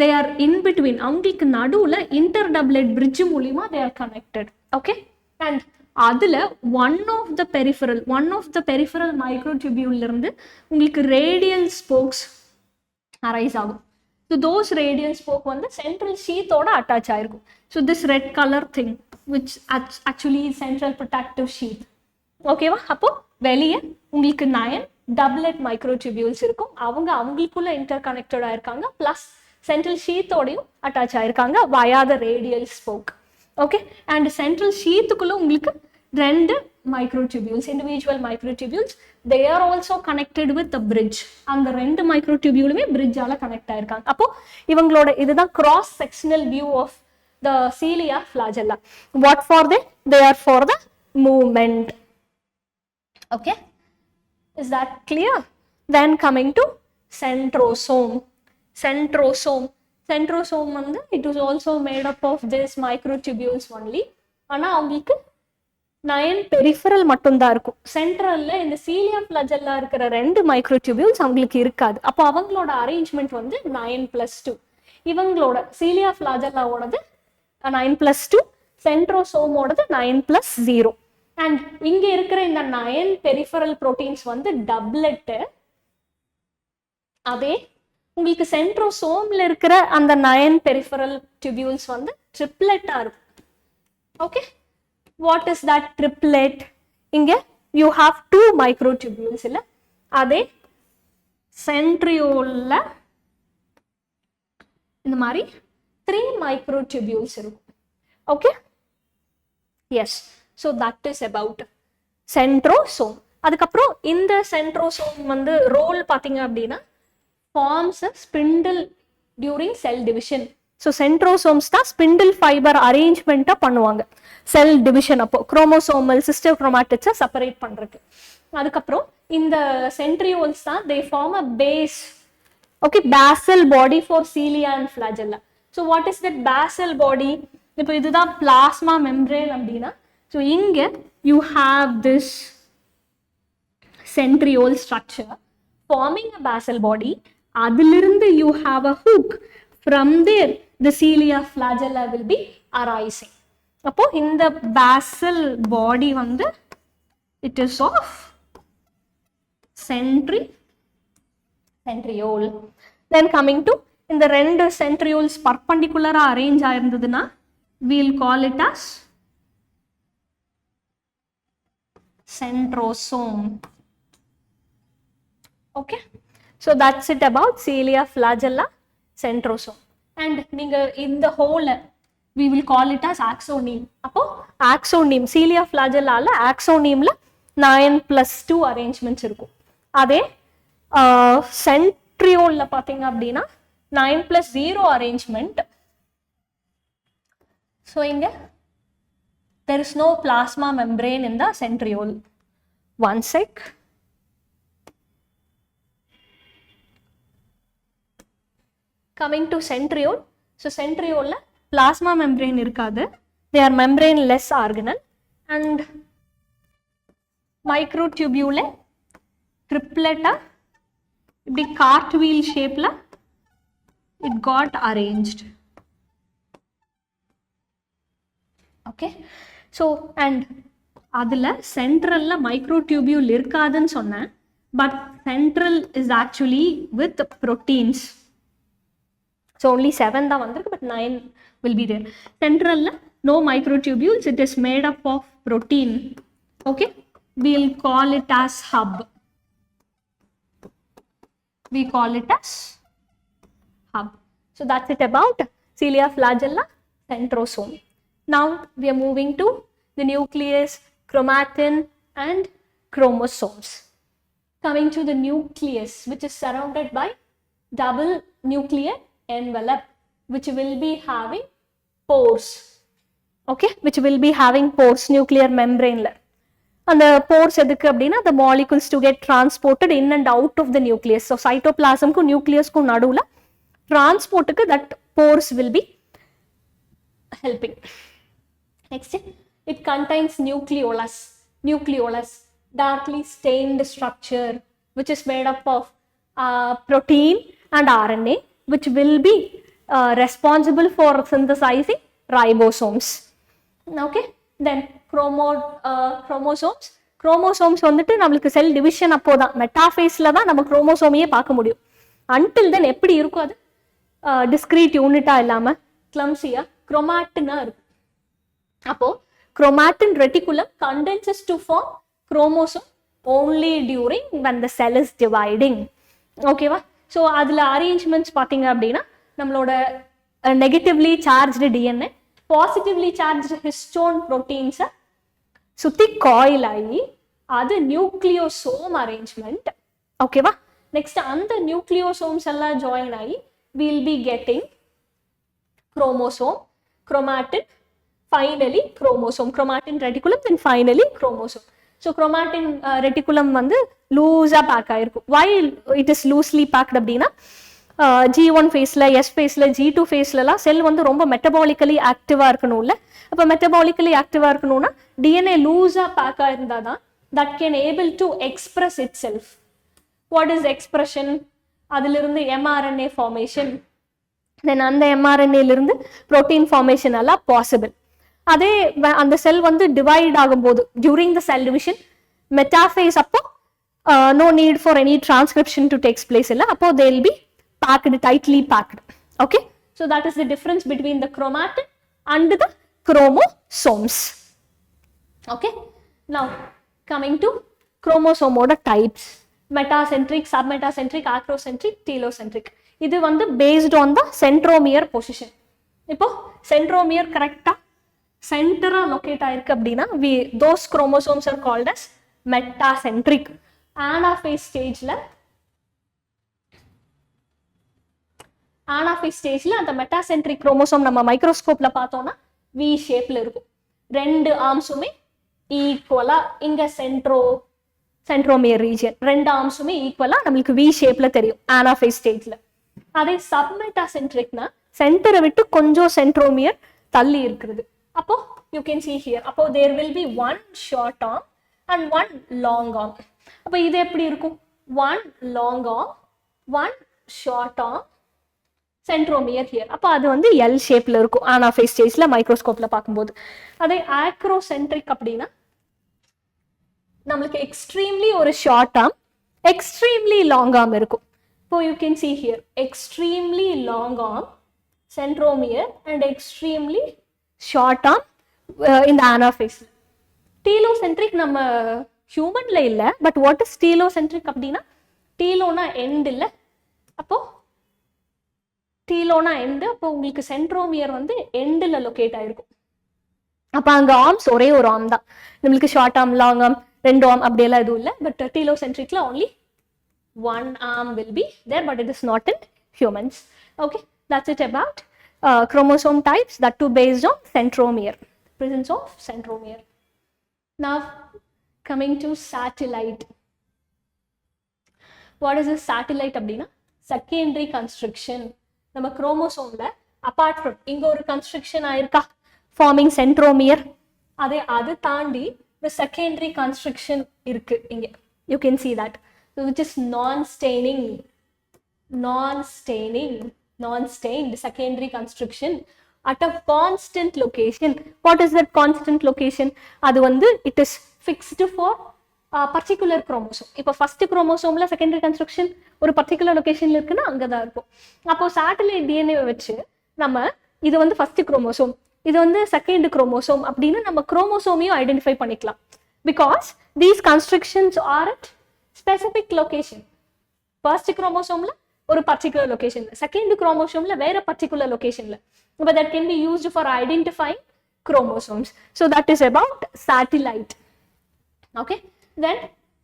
they are in between. அவங்களுக்கு நடுவுல interdoublet bridge மூலமா they are connected. Okay, and அதுல one of the peripheral microtubule இருந்து உங்களுக்கு radial spokes arise ஆகும். So those radial spoke வந்து central sheath ஓட attach ஆயிருக்கும். So this red color thing which actually is central protective sheath. Okay வா? அப்போ வெளியே உங்களுக்கு 9 doublet microtubules இருக்கும். அவங்களுக்குள்ள interconnected ஆயிருக்காங்க, plus central sheath ஓடையும் attach ஆயிருக்காங்க via the radial spoke. Okay, and central sheath குள்ள உங்களுக்கு 2 microtubules, individual microtubules, they are also connected with the bridge. அந்த 2 microtubuleமே bridge ஆல connect ஆயிருக்காங்க. அப்போ இவங்களோட இதுதான் cross sectional view of the cilia, flagella. What for they are for the movement. Okay, is that clear? Then coming to centrosome. Centrosome வந்து it is also made up of this microtubules only. ஆனா அவங்களுக்கு 9 peripheral மட்டும்தான் இருக்கும். சென்ட்ரல்ல இந்த cilia flagella இருக்கிற 2 மைக்ரோடியூபியூல்ஸ் அவங்களுக்கு இருக்காது. அப்போ அவங்களோட அரேஞ்ச்மெண்ட் வந்து 9+2. இவங்களோட சீலியா ஃபிளஜெல்லாவோடது 9+2, சென்ட்ரோசோமோடது 9+0. அண்ட் இங்க இருக்கிற இந்த 9 பெரிஃபரல் புரோட்டீன்ஸ் வந்து டப்லெட். அதே உங்களுக்கு சென்ட்ரோசோம்ல இருக்கிற அந்த 9 பெரிஃபரல் டியூபியூல்ஸ் வந்து ட்ரிப்லெட்டா இருக்கும். Okay, what is that triplet? இங்க you have 2 microtubules இல்ல, அதே சென்ட்ரியோல்ல இந்த மாதிரி 3 microtubules இருக்கும். Okay, yes, So that is about centrosome. அதுக்கப்புறம் இந்த centrosome வந்து ரோல் பார்த்தீங்க அப்படின்னா forms a spindle during cell division. So centrosomes தான் spindle fiber arrangement பண்ணுவாங்க cell division அப்போ chromosomal sister chromatids செப்பரேட் பண்றதுக்கு. அதுக்கப்புறம் இந்த centrioles தான் they form a base, okay, basal body for cilia and flagella. So what is that basal body? இப்போ இதுதான் plasma membrane அப்படின்னா, so இங்க you have this centriole structure forming a basal body. அதிலிருந்து you have a hook. From there the cilia flagella will be arising. அப்போ இந்த basal body வந்து it is of centriole. Then coming to இந்த ரெண்டு centrioles perpendicular arrange ஆயிருந்ததுன்னா we'll call it as centrosome. Okay, so that's it about cilia flagella centrosome. And நீங்க இந்த whole we will call it as axoneme. அப்போ axoneme cilia flagella ல axoneme ல 9+2 arrangements இருக்கும். அதே centriole ல பாத்தீங்க அப்படின்னா 9+0 arrangement. So இங்க there is no plasma membrane in the centriole. One sec. Coming to centriole. So centriole la plasma membrane irukadu. They are membraneless organelle. And microtubule triplet இப்படி cartwheel shape la it got arranged. Okay, so and adula central la microtubule irukadunu sonna, but central is actually with proteins. So only 7 da vandirukku, but 9 will be there. Central la no microtubules, it is made up of protein. Okay, we'll call it as hub. We call it as hub. So that's it about cilia flagella centrosome. Now we are moving to the nucleus, chromatin and chromosomes. Coming to the nucleus, which is surrounded by double nuclear envelope, which will be having pores. Okay, which will be having pores, nuclear membrane la. And the pores edukku appadina the molecules to get transported in and out of the nucleus. So cytoplasm ku nucleus ku nadula transport ku that pores will be helping. Next, it contains nucleolus, darkly stained structure, which is made up of protein and RNA, which will be responsible for synthesizing ribosomes. Okay, then chromosomes வந்துட்டு நம்மளுக்கு cell division அப்போதான் மெட்டாஃபேஸ்ல தான் நம்ம குரோமோசோமையே பார்க்க முடியும். Until then எப்படி இருக்கும் அது டிஸ்கிரீட் யூனிட்டா இல்லாம கிளம்சியா குரோமாட்டினா இருக்கும். அப்போ chromatin reticulum condenses to form chromosome only during when the cell is dividing. ஓகேவா? ஸோ அதில் அரேஞ்ச்மெண்ட்ஸ் பார்த்தீங்க அப்படின்னா நம்மளோட negatively charged DNA, positively charged histone ப்ரோட்டீன்ஸை சுற்றி காயில் ஆகி அது நியூக்ளியோசோம் அரேஞ்ச்மெண்ட். ஓகேவா? நெக்ஸ்ட் அந்த நியூக்ளியோசோம்ஸ் எல்லாம் ஜாயின் ஆகி will be getting chromosome, chromatin, finally chromosome, chromatin reticulum, then finally chromosome. So chromatin reticulum வந்து லூஸா பேக் ஆயிருக்கும். Why it is loosely packed அப்படின்னா G1 ஃபேஸ்ல, S ஃபேஸ்ல, G2 ஃபேஸ்லலாம் செல் வந்து ரொம்ப மெட்டபாலிக்கலி ஆக்டிவா இருக்கணும்ல. அப்போ மெட்டபாலிக்கலி ஆக்டிவா இருக்கணும்னா டிஎன்ஏ லூஸா பேக் ஆயிருந்தா தான் that can able to express itself. What is expression? அதிலிருந்து mRNA formation, then அந்த mRNA-லிருந்து protein formation எல்லாம் possible. அதே அந்த செல் வந்து டிவைட் ஆகும்போது during the cell division metaphase அப்போ no need for any transcription to takes place இல்ல. அப்போ they will be packed, tightly packed. Okay, so that is the difference between the chromatin and the chromosomes. Okay, now coming to chromosome types: metacentric, submetacentric, acrocentric, telocentric. இது வந்து based on the centromere position. இப்போ centromere correct-ஆ சென்டரா locate ஆயிருக்கு அப்படின்னா those chromosomes are called as metacentric. anaphase ஸ்டேஜ்ல அந்த metacentric chromosome நம்ம மைக்ரோஸ்கோப்ல பார்த்தோம்னா we ஷேப்ல இருக்கும். ரெண்டு ஆர்ம்ஸுமே ஈக்குவலா இங்க சென்ட்ரோமியர் ரீஜியன் ரெண்டு ஆர்ம்ஸுமே ஈக்குவலா நம்மளுக்கு வி ஷேப்ல தெரியும் anaphase ஸ்டேஜ்ல. அதே சப்மெட்டாசென்ட்ரிக்னா சென்டரை விட்டு கொஞ்சம் சென்ட்ரோமியர் தள்ளி இருக்கிறது. அப்போ you can see here, அப்போ there will be one short arm and one long arm. அப்போ இது எப்படி இருக்கும்? one long arm, one short arm, centromere here. அப்போ அது வந்து எல் ஷேப்ல இருக்கும் anaphase ஸ்டேஜ்ல மைக்ரோஸ்கோப்ல பார்க்கும்போது. அதே ஆக்ரோசென்ட்ரிக் அப்படின்னா நம்மளுக்கு எக்ஸ்ட்ரீம்லி ஒரு short arm, extremely long arm இருக்கும். இப்போ you can see here extremely long arm, centromere and extremely short arm in the anaphase. Telocentric நம்ம ஹியூமன்ல இல்ல, பட் வாட் இஸ் டீலோசென்ட்ரிக் அப்படின்னா டீலோனா எண்ட் இல்ல, அப்போ டீலோனா எண்டு, அப்போ உங்களுக்கு சென்ட்ரோமியர் வந்து எண்டில் லொகேட் ஆயிருக்கும். அப்போ அங்கே ஆர்ம்ஸ் ஒரே ஒரு ஆர்ம் தான், நம்மளுக்கு ஷார்ட் ஆர்ம் லாங் ஆர்ம் ரெண்டு ஆர்ம் அப்படியெல்லாம் எதுவும் இல்லை. பட் டீலோசென்ட்ரிக்ல only one arm will be there, but it is not in humans. Okay, that's it about chromosome types, that too based on centromere, presence of centromere. Now coming to satellite. What is a satellite அப்படின்னா secondary construction. நம்ம குரோமோசோம்ல apart from இங்க ஒரு construction ஆயிருக்கா farming centromere, அது தாண்டி the secondary construction இருக்கு இங்க. You can see that, which is non-stained secondary construction at a constant location. What is that constant location? அது வந்து it is fixed for particular chromosome. இப்போ ஃபர்ஸ்ட் குரோமோசோம்ல செகண்டரி கன்ஸ்ட்ரக்ஷன் ஒரு particular லொகேஷன்ல இருக்குன்னா அங்கதான் இருக்கும். அப்போ சேட்டலைட் டிஎன்ஏ வச்சு நம்ம இது வந்து ஃபர்ஸ்ட் குரோமோசோம், இது வந்து செகண்ட் குரோமோசோம் அப்படின்னு நம்ம குரோமோசோமையும் ஐடென்டிஃபை பண்ணிக்கலாம். Because these constructions are at specific location. First குரோமோசோம்ல ஒரு பர்டிகுலர் லொகேஷன்ல, செகண்ட் குரோமோசோம்ல வேற பர்டிகுலர் லொகேஷன்ல. But that can be used for identifying chromosomes. So that is about satellite. Okay. Then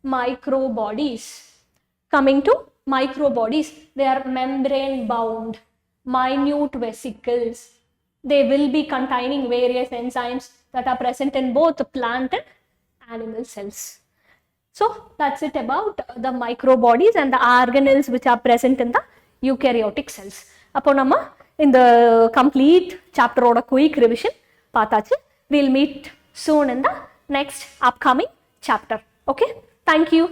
microbodies. Coming to microbodies, they are membrane bound, minute vesicles. They will be containing various enzymes that are present in both plant and animal cells. So that's it about the microbodies and the organelles which are present in the eukaryotic cells. அப்போ நம்ம இந்த complete chapter ஓட quick revision பார்த்தாச்சு. We'll meet soon in the next upcoming chapter. Okay, thank you.